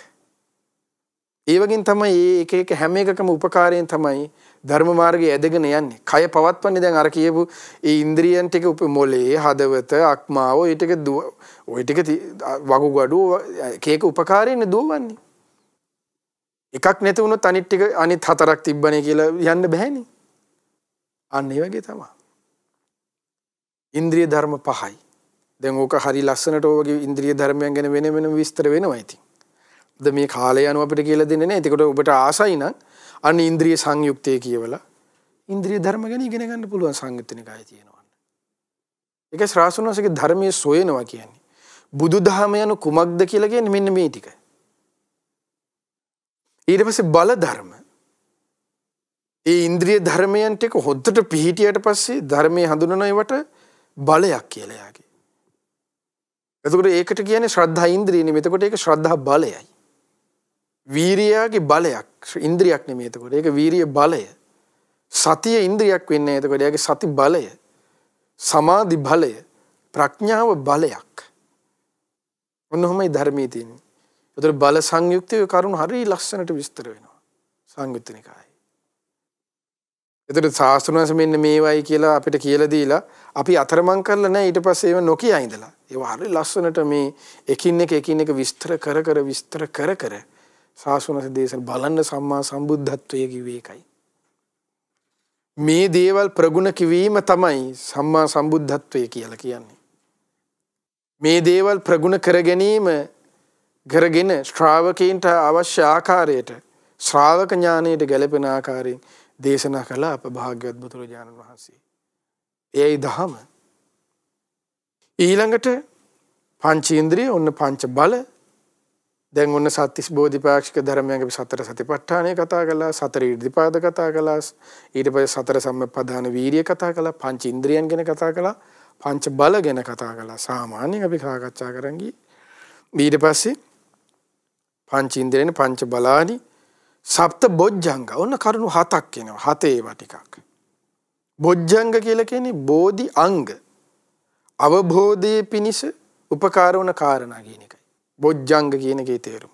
Speaker 2: ඒ වගේම තමයි මේ එක එක හැම එකකම උපකාරයෙන් තමයි ධර්ම මාර්ගයේ ඇදගෙන යන්නේ. කය පවත්වන්නේ දැන් අර කියපු ඒ ඉන්ද්‍රියන් ටික මොලේ, හදවත, අක්මාව, ඒ ටික ওই ටික වගුගඩු එක එක උපකාරයෙන් දුවන්නේ. එකක් නැති වුණොත් අනිත් 4ක් තිබ්බනේ කියලා යන්න බෑනේ. අන්න ඒ වගේ තමයි. ඉන්ද්‍රිය ධර්ම 5යි. දැන් ඕක හරි ලස්සනට ඔයගේ ඉන්ද්‍රිය ධර්මයන් ගැන වෙන වෙනම විස්තර වෙනවා ඉතින්. ද මේ කාලය යනවා අපිට කියලා දෙන්නේ නැහැ. ඒකට ඔබට ආසයි නම් අන්න ඉන්ද්‍රිය සංයුක්තය කියවලා ඉන්ද්‍රිය ධර්ම ගැන ඉගෙන ගන්න පුළුවන් සංයුත්ත නිකායේ තියෙනවා. ඒක ශ්‍රාසනසගේ ධර්මයේ සොයනවා කියන්නේ. බුදුදහම යන කුමක්ද කියලා කියන්නේ මෙන්න මේ ටික. ඊට පස්සේ බල ධර්ම. ඒ ඉන්ද්‍රිය ධර්මයන් ටික හොද්දට පිහිටියට පස්සේ ධර්මයේ හඳුනන ඒවට බලයක් කියලා යාගේ. එතකොට ඒකට කියන්නේ ශ්‍රද්ධා ඉන්ද්‍රිය නෙමෙයි. එතකොට ඒක ශ්‍රද්ධා බලයයි. වීරියගේ බලයක් ඉන්ද්‍රියක් නෙමෙයි. එතකොට ඒක වීරිය බලය. සතිය ඉන්ද්‍රියක් වෙන්නේ. එතකොට ඒගේ සති බලය. සමාධි බලය. ප්‍රඥාව බලයක්. ඔන්නෝමයි ධර්මයේ තියෙන්නේ. ඒතර බල සංයුක්තයේ කරුණු හරිය ලස්සනට විස්තර වෙනවා සංයුත්ත නිකායේ. ඒතර සාස්ත්‍රණස මෙන්න මේවයි කියලා අපිට කියලා දීලා අපි අතරමං කරලා නැහැ ඊට පස්සේ ඒව නොකිය ඉඳලා. ඒව හරිය ලස්සනට මේ එකින් එක විස්තර කර සාස්ත්‍රණස දේශන බලන්න සම්මා සම්බුද්ධත්වයේ කිව්වේ ඒකයි. මේ දේවල් ප්‍රගුණ කිවීම තමයි සම්මා සම්බුද්ධත්වය කියලා කියන්නේ. මේ දේවල් ප්‍රගුණ කර ගැනීම කරගෙන ශ්‍රාවකයන්ට අවශ්‍ය ආකාරයට ශ්‍රාවක ඥානයට ගැලපෙන ආකාරයෙන් දේශනා කළ අප භාග්‍යවත් බුදුරජාණන් වහන්සේ. එයයි දහම. ඊළඟට පංචේන්ද්‍රිය ඔන්න පංච බල දැන් ඔන්න සත්‍තිස් බෝධිපාක්ෂික ධර්මයන්ගේ සතර සතිපට්ඨානය කතා කළා, සතර ඉර්ධිපාද කතා කළා, ඊට පස්සේ සතර සම්ප්‍රදාන වීර්ය කතා කළා, පංච ඉන්ද්‍රියන් ගැන කතා කළා, පංච බල ගැන කතා කළා. සාමාන්‍යයෙන් අපි සාකච්ඡා කරන් ගියේ. ඊට පස්සේ පංච ඉන්ද්‍රියන් පංච බලානි සප්ත බොජ්ජංග ඔන්න කරුණු හතක් එනවා. හතේ ඒවා ටිකක්. බොජ්ජංග කියලා කියන්නේ බෝධි අංග. අවබෝධයේ පිනිස උපකාර වන කාරණා කියන එකයි. බොජ්ජංග කියන එකේ තේරුම.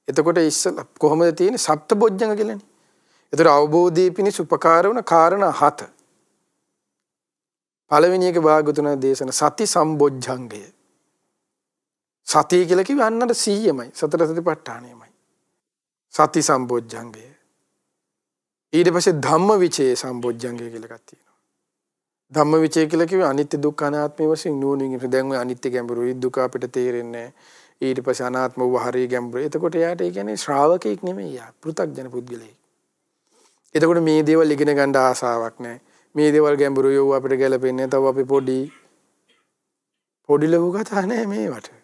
Speaker 2: එතකොට ඉස්සලා කොහොමද තියෙන්නේ සප්ත බොජ්ජංග කියලානේ. ඒතර අවබෝධයේ පිනිස උපකාර වන කාරණා හත. පළවෙනි එක භාගතුන දේශන සති සම්බොජ්ජංගය. සතිය කියලා කිව්වේ අන්නර 100මයි. සතර සතිපට්ඨානයමයි. සති සම්බොජ්ජංගය. ඊට පස්සේ ධම්මවිචේ සම්බොජ්ජංගය කියලා එකක් තියෙනවා. ධම්මවිචේ කියලා කිව්වේ අනිත්‍ය දුක්ඛ අනාත්ම වශයෙන් නුවණින් ඉන්න. දැන් ඔය අනිත්‍ය ගැඹුරුයි දුක අපිට තේරෙන්නේ නැහැ. ඊට පස්සේ අනාත්ම වූ හරිය ගැඹුරු. එතකොට එයාට ඒ කියන්නේ ශ්‍රාවකෙක් නෙමෙයි යා. පෘථග්ජන පුද්ගලයෙක්. එතකොට මේ දේවල් ඉගෙන ගන්න ආසාවක් නැහැ. මේ දේවල් ගැඹුරුයි යෝ අපිට ගැලපෙන්නේ නැහැ. තව අපි පොඩි ලඝු කතා නැහැ මේවට.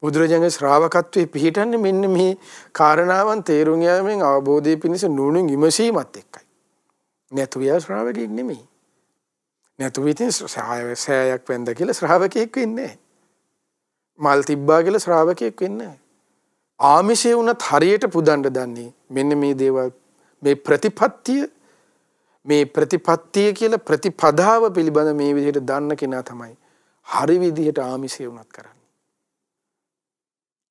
Speaker 2: බුදුරජාණන්ගේ ශ්‍රාවකත්වයේ පිහිටන්නේ මෙන්න මේ කාරණාවන් තේරුම් යාමෙන් අවබෝධයේ පිණිස නුණුන් විමසීමත් එක්කයි. නැතු යා ශ්‍රාවකෙක් නෙමෙයි. නැතු විතේ සෑයක් වෙන්ද කියලා ශ්‍රාවකෙක් වෙන්නේ නැහැ. මල් තිබ්බා කියලා ශ්‍රාවකෙක් වෙන්නේ නැහැ. ආමිෂේ උනත් හරියට පුදන්න දන්නේ මෙන්න මේ දේවල් මේ ප්‍රතිපත්තිය කියලා ප්‍රතිපදාව පිළිබඳ මේ විදිහට දන්න කෙනා තමයි හරි විදිහට ආමිෂේ උනත් කරන්නේ.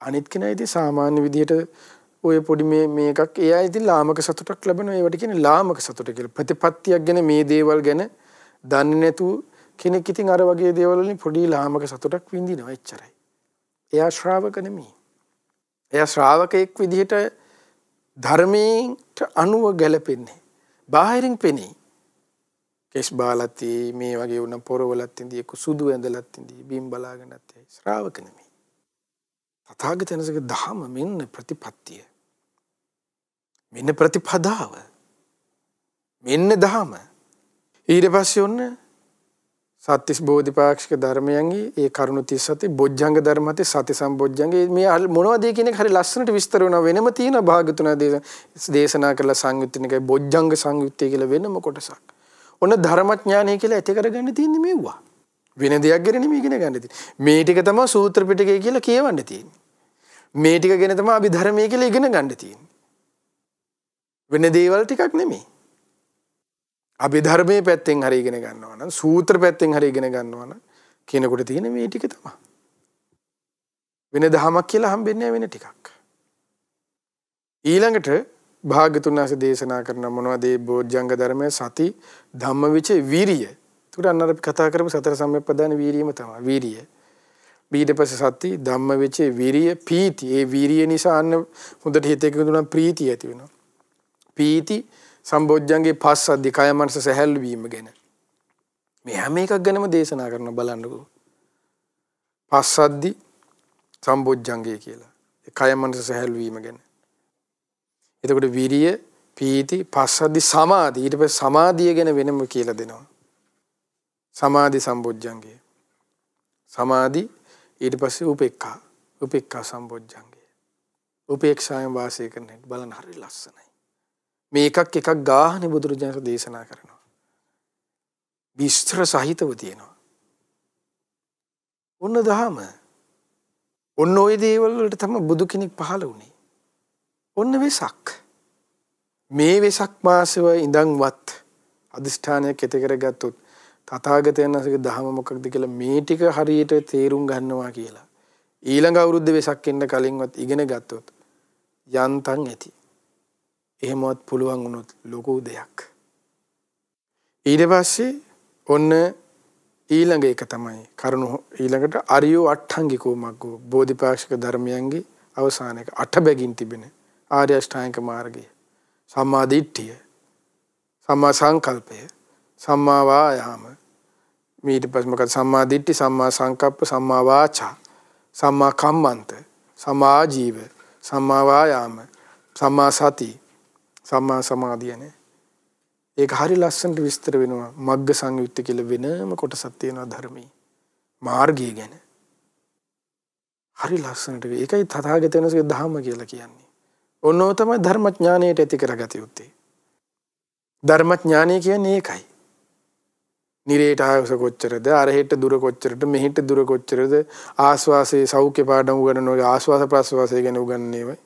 Speaker 2: අනිත් කෙනා ඉතින් සාමාන්‍ය විදිහට ඔය පොඩි මේකක් එයා ඉතින් ලාමක සතුටක් ලැබෙනවා. ඒවට කියන්නේ ලාමක සතුට කියලා. ප්‍රතිපත්තියක් ගැන මේ දේවල් ගැන දන්නේ නැතුව කෙනෙක් ඉතින් අර වගේ දේවල් වලින් පොඩි ලාමක සතුටක් විඳිනවා එච්චරයි. එයා ශ්‍රාවක නෙමෙයි. එයා ශ්‍රාවකෙක් විදිහට ධර්මයට අනුව ගැලපෙන්නේ. බාහිරින් පෙනේ. කෙස් බාලති මේ වගේ වුණ පොරවලත් ඉඳී සුදු ඇඳලත් ඉඳී බිම් බලාගෙනත් ශ්‍රාවක නෙමෙයි. තථාගතයන්ගේ ධහම මෙන්න ප්‍රතිපත්තිය. මෙන්න ප්‍රතිපදාව. මෙන්න ධහම. ඊට පස්සේ ඔන්න සත්‍තිස් බෝධිපාක්ෂික ධර්මයන්ගේ ඒ කරුණු 37 බොජ්ජංග ධර්ම හතේ සති සම්බොජ්ජංගේ මේ මොනවද කියන එක හරි ලස්සනට විස්තර වෙනවා. වෙනම තියෙන භාගතුන දේශනා කරලා සංයුත්තිනිකයි බොජ්ජංග සංයුත්තේ කියලා වෙනම කොටසක්. ඔන්න ධර්මඥානය කියලා ඇති කරගන්න තියෙන්නේ මෙව්වා. වෙන දෙයක් ගැන නෙමෙයි ඉගෙන ගන්න තියෙන්නේ. මේ ටික තමයි සූත්‍ර පිටකය කියලා කියවන්න තියෙන්නේ. මේ ටික ගැන තමයි අභිධර්මයේ කියලා ඉගෙන ගන්න තියෙන්නේ. වෙන දේවල් ටිකක් නෙමෙයි. අභිධර්මයේ පැත්තෙන් හරි ඉගෙන ගන්නවා නම් සූත්‍ර පැත්තෙන් හරි ඉගෙන ගන්නවා නම් කෙනෙකුට තියෙන මේ ටික තමයි. වෙන දහමක් කියලා හම්බෙන්නේ වෙන ටිකක්. ඊළඟට භාග්‍යතුන් වහන්සේ දේශනා කරන මොනවද මේ බෝධ්‍යංග ධර්මයේ සති ධම්මවිචේ වීරිය. ඒකට අන්න අපි කතා කරපු සතර සම්‍යක්පදාන වීරියම තමයි. වීරිය. ඊට පස්සේ සති ධම්මවිචේ වීරිය පීති. ඒ වීරිය නිසා අන්න හොඳට හිතේ දුන්නා ප්‍රීතිය ඇති වෙනවා. පීති සම්බොජ්ජංගේ පස්සද්ධි කය මනස සැහැල්ලු වීම ගැන මේ හැම එකක් ගැනම දේශනා කරන බලන්නකෝ. පස්සද්ධි සම්බොජ්ජංගේ කියලා. ඒ කය මනස සැහැල්ලු වීම ගැන. එතකොට විරිය, පීති, පස්සද්ධි, සමාධි. ඊට පස්සේ සමාධිය ගැන වෙනම කියලා දෙනවා. සමාධි සම්බොජ්ජංගේ. සමාධි ඊට පස්සේ උපේක්ඛා. උපේක්ඛා සම්බොජ්ජංගේ. උපේක්ෂාවෙන් වාසය කරන එක බලන්න හරි ලස්සනයි. මේ එකක් ගාහනේ බුදුරජාණන් දේශනා කරනවා. විස්තර සහිතව තියෙනවා. ඔන්න දහම. ඔන්න ওই දේවල් වලට තමයි බුදු කෙනෙක් පහළ වුණේ. ඔන්න වෙසක්. මේ වෙසක් මාසෙව ඉඳන්වත් අදිෂ්ඨානයක් ඇති කරගත්තොත් තථාගතයන් වහන්සේගේ දහම මොකක්ද කියලා මේ ටික හරියට තේරුම් ගන්නවා කියලා ඊළඟ අවුරුද්දේ වෙසක් එන්න කලින්වත් ඉගෙන ගත්තොත් යන්තම් ඇති. එහෙමවත් පුළුවන් වුණොත් ලොකු දෙයක්. ඊට පස්සේ ඔන්න ඊළඟ එක තමයි කරුණු ඊළඟට අරියෝ අට්ඨංගිකෝ මග්ගෝ බෝධිපාක්ෂික ධර්මයන්ගේ අවසාන එක අට බැගින් තිබෙන ආර්ය අෂ්ටාංගික මාර්ගය. සම්මා දිට්ඨිය, සම්මා සංකල්පය, සම්මා වායාම, ඊට පස්සේ මොකද සම්මා දිට්ඨි, සම්මා සංකප්ප, සම්මා වාචා, සම්මා කම්මන්ත, සම්මා ආජීව, සම්මා වායාම, සම්මා සති, සම්මා සමාධියනේ. ඒක හරි ලස්සනට විස්තර වෙනවා මග්ග සංයුත්ත කියලා වෙනම කොටසක් තියෙනවා ධර්මයේ මාර්ගය ගැන. හරි ලස්සනට ඒකයි තථාගතයන්ගේ ධර්ම කියලා කියන්නේ. ඔන්නෝ තමයි ධර්මඥානයට ඇති කරගත යුත්තේ. ධර්මඥානය කියන්නේ ඒකයි. නිරේට ආයස කොච්චරද, අරහෙට දුර කොච්චරද, මෙහෙට දුර කොච්චරද, ආස්වාසේ සෞඛ්‍ය පාඩම් උගන්වනවා, ආස්වාස ප්‍රස්වාසය ගැන උගන්වන්නේ.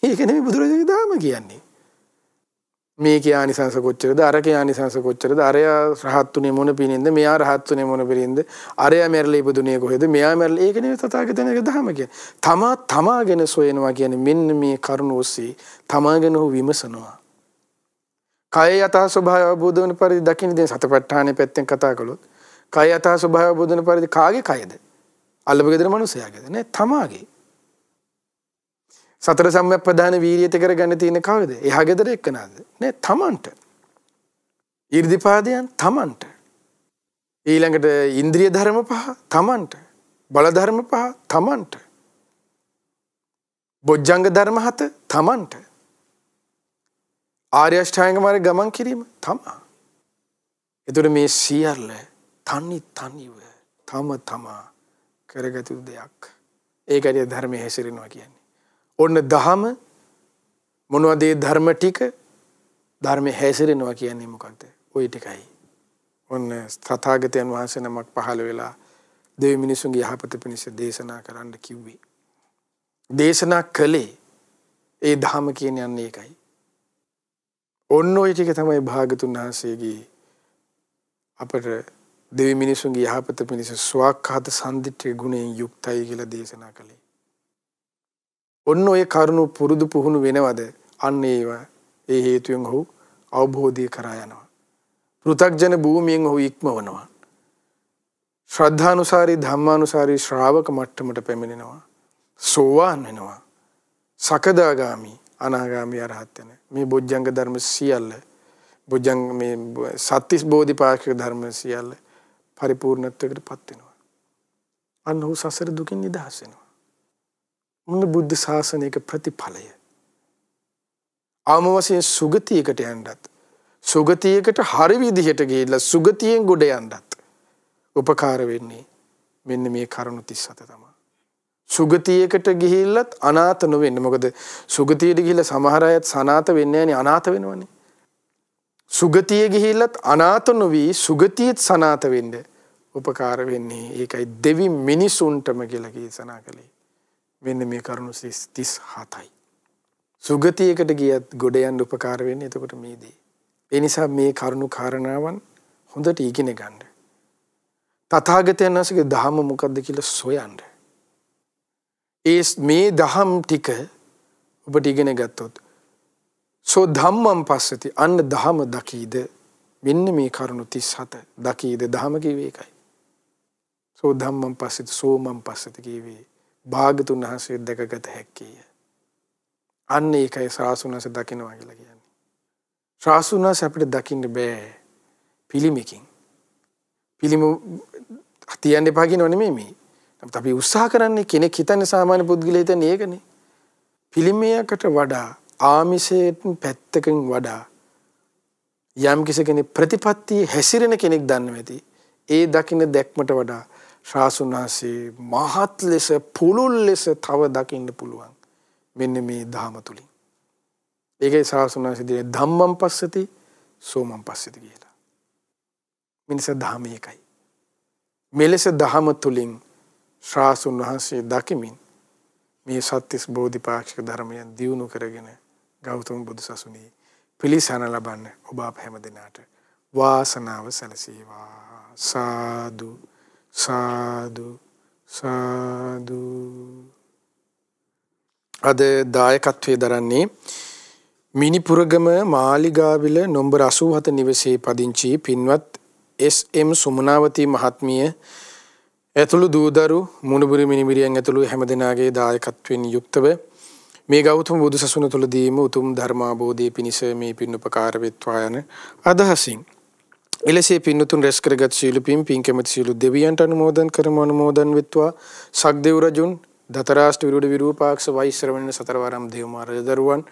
Speaker 2: ඒක නෙමෙයි බුදුරජාණන් ධර්ම කියන්නේ. මේකේ ආනිසංස කොච්චරද, අරකේ ආනිසංස කොච්චරද, අරයා රහත්ුනේ මොන පිනින්ද, මෙයා රහත්ුනේ මොන පිනින්ද, අරයා මැරලා ඉපදුනේ කොහෙද, මෙයා මැරලා. ඒක නෙවෙයි තථාගතයන්ගේ ධර්ම කියන්නේ. තමාගෙන සොයනවා කියන්නේ මෙන්න මේ කරුණ ඔස්සේ තමාගෙන විමසනවා. කය යථා ස්වභාවය අවබෝධ වන පරිදි දකින්න. දැන් සතපට්ඨානෙ පැත්තෙන් කතා කළොත් කය යථා ස්වභාවය අවබෝධ වන පරිදි කාගේ කයද? අල්ලපගෙදර මිනිසයාගේද? නෑ, තමාගේ. සතර සම්‍යක්ප්‍රදාන වීර්යයට කරගන්න තියෙන කවද? එහා ගෙදර එක්කනද? නෑ, තමන්ට. ඊර්ධිපාදයන් තමන්ට. ඊළඟට ඉන්ද්‍රිය ධර්ම පහ තමන්ට. බල ධර්ම පහ තමන්ට. බොජ්ජංග ධර්ම 7 තමන්ට. ආර්ය අෂ්ටාංග මාර්ග ගමන් කිරීම තමා. ඒතර මේ සියල්ල තනිව තමා කරගතු දෙයක්. ඒකයි ධර්මයේ හැසිරෙනවා කියන්නේ. ඔන්න දහම මොනවද? ඒ ධර්ම ටික ධර්මයේ හැසිරෙනවා කියන්නේ මොකක්ද? ওই ටිකයි. ඔන්න තථාගතයන් වහන්සේ නමක් පහළ වෙලා දෙවි මිනිසුන්ගේ යහපත පිණිස දේශනා කරන්න කිව්වේ. දේශනා කළේ ඒ ධහම කියන්නේ යන්නේ ඒකයි. ඔන්න ඔය ටික තමයි භාගතුන් වහන්සේගේ අපට දෙවි මිනිසුන්ගේ යහපත පිණිස ස්වාක්ඛාත සම්දිට්ඨිය ගුණයෙන් යුක්තයි කියලා දේශනා කළේ. ඔන්න ඔය කරුණු පුරුදු පුහුණු වෙනවද? අන්න ඒවා ඒ හේතුවෙන් ඔහු අවබෝධය කරා යනවා. පෘථග්ජන භූමියෙන් ඔහු ඉක්මවනවා. ශ්‍රද්ධානුසාරී ධම්මානුසාරී ශ්‍රාවක මට්ටමට පැමිණෙනවා. සෝවාන් වෙනවා. සකදාගාමි, අනාගාමි, අරහත් වෙන මේ බොජ්ජංග ධර්ම සියල්ල, බොජ්ජංග මේ සත්‍තිස් බෝධිපාක්ෂික ධර්ම සියල්ල පරිපූර්ණත්වයකටපත් වෙනවා. අන්න ඔහු සසර දුකින් නිදහස් වෙනවා. මොන බුද්ධ ශාසනයක ප්‍රතිඵලය. ආම වශයෙන් සුගතියකට යන්නත්, සුගතියකට හරි විදිහට ගිහිල්ලා සුගතියෙන් ගොඩ යන්නත් උපකාර වෙන්නේ මෙන්න මේ කරුණු 37 තමයි. සුගතියකට ගිහිල්ලත් අනාථ නොවෙන්න. මොකද සුගතියට ගිහිල්ලා සමහර අයත් සනාථ වෙන්නේ නැණි, අනාථ වෙනවනේ. සුගතිය ගිහිල්ලත් අනාථ නොවි සුගතියත් සනාථ වෙන්න උපකාර වෙන්නේ ඒකයි දෙවි මිනිසුන්ටම කියලා දේශනා කළේ. මෙන්න මේ කරුණු 37යි. සුගතියකට ගියත් ගොඩ යන්න උපකාර වෙන්නේ එතකොට මේ දේ. ඒ නිසා මේ කරුණු කාරණාවන් හොඳට ඉගෙන ගන්න. තථාගතයන් වහන්සේගේ ධහම මොකද්ද කියලා සොයන්න. මේ දහම් ටික ඔබට ඉගෙන ගත්තොත් සෝ ධම්මං පස්සති, අන්න දහම දකීද. මෙන්න මේ කරුණු 37 දකීද දහම කිව්වේ ඒකයි. සෝ ධම්මං පස්සති සෝමං පස්සති කිව්වේ භාගතුන් වහන්සේ දැකගත හැක්කේය. අන්න ඒකයි ශාසුනස දකින්නවා කියලා කියන්නේ. ශාසුනස අපිට දකින්න බෑ පිළිමකින්. පිළිම තියන්න එපා කියනව නෙමෙයි මේ. නමුත් අපි උත්සාහ කරන්නේ කෙනෙක් හිතන්නේ සාමාන්‍ය පුද්ගලයා හිතන්නේ ඒකනේ. පිළිමයකට වඩා ආමිෂයෙන් පැත්තකින් වඩා යම් කෙනෙක් ප්‍රතිපත්තියේ හැසිරෙන කෙනෙක් දන්නවා ඇති. ඒ දකින්න දැක්මට වඩා ශාසුනාසේ මහත් ලෙස පුළුල් ලෙස තව දකින්න පුළුවන් මෙන්න මේ ධහම තුලින්. ඒකයි ශාසුනාසේ දී ධම්මං පස්සති සෝමං පස්සති කියලා. මිනිස ධහම එකයි. මෙලෙස ධහම තුලින් ශාසුන් වහන්සේ දකිමින් මේ සත්‍තිස් බෝධිපාක්ෂික ධර්මයන් දියුණු කරගෙන ගෞතම බුදු සසුනේ පිළිසන ලබන්න ඔබ අප හැම දිනාට වාසනාව සැලසේවා. සාදු සාදු සාදු. අද දායකත්වයේ දරන්නේ මිනිපුරගම මාලිගාවිල නොම්බර 87 නිවසේ පදිංචි පින්වත් එස්.එම්. සුමනාවතී මහත්මිය ඇතුළු දූදරු මුණුබුරු මිනිබිරියන් ඇතුළු හැමදෙනාගේ දායකත්වයෙන් යුක්තව මේ ගෞතම බුදු සසුන තුළදීම උතුම් ධර්මාබෝධය පිණිස මේ පින් උපකාර වෙත්වා යන අදහසින් එලෙසේ පින්තුන් රැස් කරගත් සීල පින් කැමැති සීල දෙවියන්ට අනුමෝදන් කරමු. අනුමෝදන් වෙත්වා. සක්දෙව් රජුන් දතරාෂ්ට විරුද්ධ විරූපාක්ෂ වෛශ්‍රවණ සතරවරම් දේවමාර දරුවන්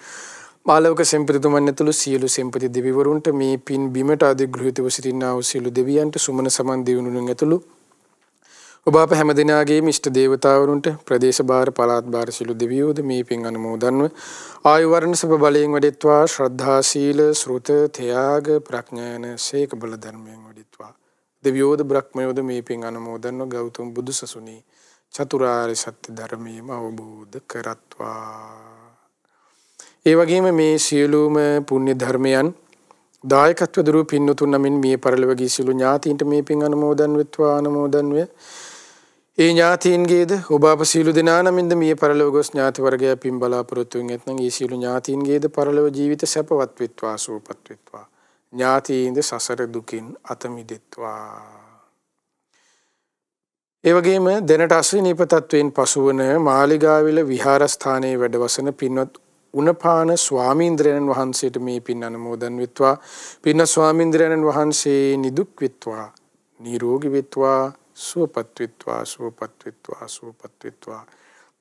Speaker 2: මාලවක සෙම්පතිතුමන් ඇතුළු සියලු සෙම්පති දෙවිවරුන්ට මේ පින් බිමට අධිග්‍රහිතව සිටිනා වූ සියලු දෙවියන්ට සුමන සමන් දෙවිවරුන් ඇතුළු ඔබ අප හැමදෙනාගේම ඉෂ්ට දේවතාවරුන්ට ප්‍රදේශ භාර පළාත් භාර සියලු දෙවියෝද මේ පින් අනුමෝදන්ව ආයු වර්ණ සබ බලයෙන් වැඩෙත්වා. ශ්‍රද්ධා සීල ශ්‍රුත ත්‍යාග ප්‍රඥාන සේක බල ධර්මයෙන් වැඩෙත්වා. දෙවියෝද බ්‍රහ්මයෝද මේ පින් අනුමෝදන්ව ගෞතම බුදු සසුනේ චතුරාර්ය සත්‍ය ධර්මයම අවබෝධ කරත්වා. ඒ වගේම මේ සියලුම පුණ්‍ය ධර්මයන් දායකත්ව දරු පින්තුන් නමින් මේ පරිලෝක ගී සියලු ඥාතීන්ට මේ පින් අනුමෝදන් වෙත්වා. අනුමෝදන් වේ. ඒ ඥාතීන්ගේද ඔබ අප සියලු දෙනා නමින්ද මේ පරිලෝක ගොස් ඥාති වර්ගය පින් බලාපොරොත්තු වෙන ඇතනම් ඒ සියලු ඥාතීන්ගේද පරිලෝක ජීවිත සැපවත් වෙත්වා සුවපත් වෙත්වා. ඥාතීන්ද සසර දුකින් අත මිදෙත්වා. ඒ වගේම දැනට අස්විනීපතත්වයෙන් පසුවන මාලිගාවිල විහාරස්ථානයේ වැඩවසන පින්වත් උනපාන ස්වාමීන්ද්‍රයන් වහන්සේට මේ පින් අනුමෝදන් වෙත්වා. පින්වත් ස්වාමීන්ද්‍රයන් වහන්සේ නිදුක් වෙත්වා, නිරෝගී වෙත්වා, සුවපත් වෙත්වා, සුවපත් වෙත්වා, සුවපත් වෙත්වා.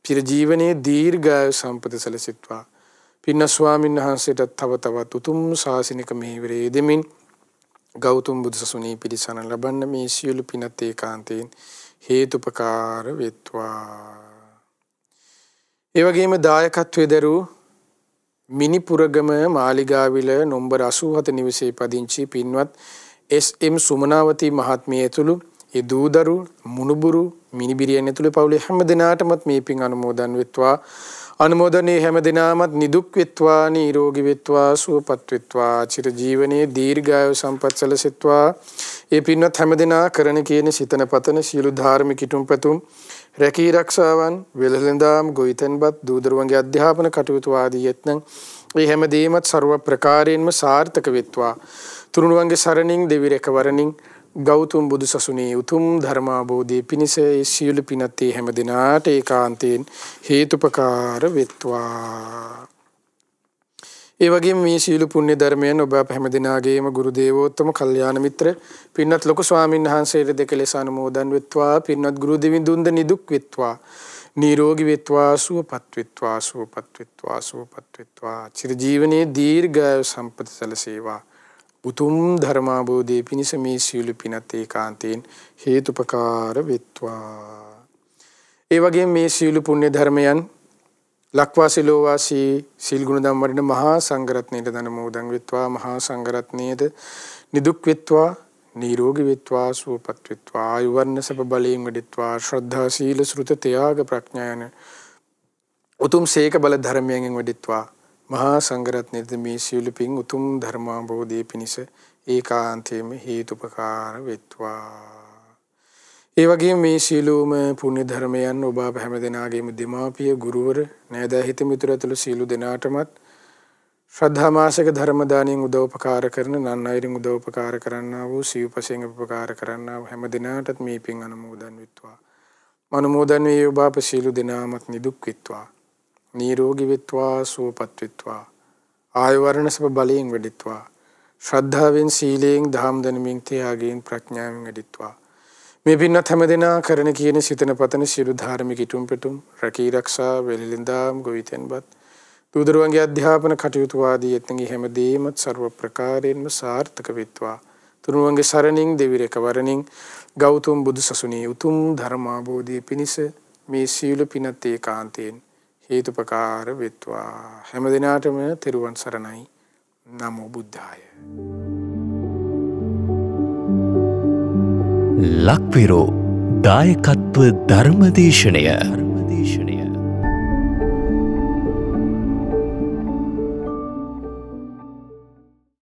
Speaker 2: පිර ජීවනයේ දීර්ඝායු සම්පත සැලසෙත්වා. පින්වත් ස්වාමීන් වහන්සේට තව තවත් උතුම් ශාසනික මෙහෙවරේ දෙමින් ගෞතම බුදු සසුනේ පිළිසරණ ලබන්න මේ සියලු පිනත් ඒකාන්තයෙන් හේතුපකාර වෙත්වා. ඒ වගේම දායකත්වයේ දරූ මිනිපුරගම මාලිගාවිල නොම්බර 87 නිවසේ පදිංචි පින්වත් එස්.එම්. සුමනාවතී මහත්මිය ඇතුළු ඒ දූදරු මුණුබුරු මිනිබිරියන් ඇතුළු පවුලේ හැම දිනාටමත් මේ පින් අනුමෝදන් වෙත්වා. අනුමෝදනේ හැම දිනාමත් නිදුක් වෙත්වා, නිරෝගී වෙත්වා, සුවපත් වෙත්වා, චිර ජීවනයේ දීර්ඝායු සම්පත් සැලසෙත්වා. ඒ පින්වත් හැම දිනා කරන කියන සිතන පතන සියලු ධාර්මික කිතුම්පතුම් රැකී රක්ෂාවන් වෙළඳාම් ගොවිතැන්පත් දූදරුවන්ගේ අධ්‍යාපන කටයුතු ආදී යත්නම් ඒ හැමදේමත් ਸਰව ප්‍රකාරයෙන්ම සාර්ථක වෙත්වා. තුරුණුවන්ගේ සරණින් දෙවි රැකවරණින් ගෞතම බුදු සසුනේ උතුම් ධර්මාබෝධයේ පිණිස ඒ සියලු පිනත් ඒ හැම දිනාට ඒකාන්තයෙන් හේතුපකාර වෙත්වා. ඒ වගේම මේ සියලු පුණ්‍ය ධර්මයන් ඔබ අප හැම දිනාගේම ගුරු දේවෝත්තම කල්යාණ මිත්‍ර පින්වත් ලොකු ස්වාමීන් වහන්සේට දෙකලෙස අනුමෝදන් වෙත්වා. පින්වත් ගුරු දෙවිඳුන්ද නිදුක් වෙත්වා, නිරෝගී වෙත්වා, සුවපත් වෙත්වා, සුවපත් වෙත්වා, සුවපත් වෙත්වා. චිර ජීවනයේ දීර්ඝායු සම්පත සැලසේවා. උතුම් ධර්මාබෝධයේ පිණිස මේ සියලු පිනත් ඒකාන්තයෙන් හේතුපකාර වෙත්වා. ඒ වගේම මේ සියලු පුණ්‍ය ධර්මයන් ලක්වාසී ලෝවාසී සීල් ගුණ ධම්ම වඩන මහා සංඝරත්නයට අනුමෝදන් වෙත්වා. මහා සංඝරත්නයේද නිදුක් වෙත්වා, නිරෝගී වෙත්වා, සුවපත් වෙත්වා, ආයු වර්ණ සබ බලයෙන් වැඩෙත්වා. ශ්‍රද්ධා සීල ශ්‍රුත ත්‍යාග ප්‍රඥාන උතුම් සේක බල ධර්මයෙන් වැඩෙත්වා. මහා සංඝරත්නයේද මේ සියලු පින් උතුම් ධර්මාබෝධයේ පිණිස ඒකාන්තයෙන්ම හේතුපකාර වෙත්වා. ඒ වගේම මේ සියලුම පුණ්‍ය ධර්මයන් ඔබ අප හැම දෙනාගේම දෙමාපිය ගුරුවර නෑදෑ හිත මිතුරු ඇතුළු සියලු දෙනාටමත් ශ්‍රද්ධා මාසික ධර්ම දානයෙන් උදව්පකාර කරන නන් අයරින් උදව්පකාර කරන්නා වූ සිව්පසෙන් උපකාර කරන්නා වූ හැම දිනාටත් මේ පින් අනුමෝදන් වෙත්වා. අනුමෝදන් වේ ඔබ අප සියලු දෙනාමත් නිදුක් වෙත්වා, නිරෝගී වෙත්වා, සුවපත් වෙත්වා, ආයු වර්ණ සබ බලයෙන් වැඩෙත්වා. ශ්‍රද්ධාවෙන් සීලයෙන් දහම් දනමින් ත්‍යාගයෙන් ප්‍රඥාවෙන් වැඩෙත්වා. මේ පින්වත් හැම දෙනා කරන කියන සිතන පතන සියලු ධාර්මික ඉටුම්පෙතුම් රැකී රක්ෂා වෙළඳාම් ගොවිතැන්පත් දූදරුවන්ගේ අධ්‍යාපන කටයුතු ආදී යත්නගේ හැමදේමත් ਸਰව ප්‍රකාරයෙන්ම සාර්ථක වෙත්වා. තුනුවන්ගේ සරණින් දෙවි රැකවරණින් ගෞතම බුදු සසුනේ උතුම් ධර්මාබෝධයේ පිණිස මේ සියලු පිනත් ඒකාන්තයෙන් හේතුපකාර වෙත්වා. හැම දිනාටම තෙරුවන් සරණයි. නමෝ බුද්ධාය.
Speaker 1: ලක්විරෝ දායකත්ව ධර්මදේශනය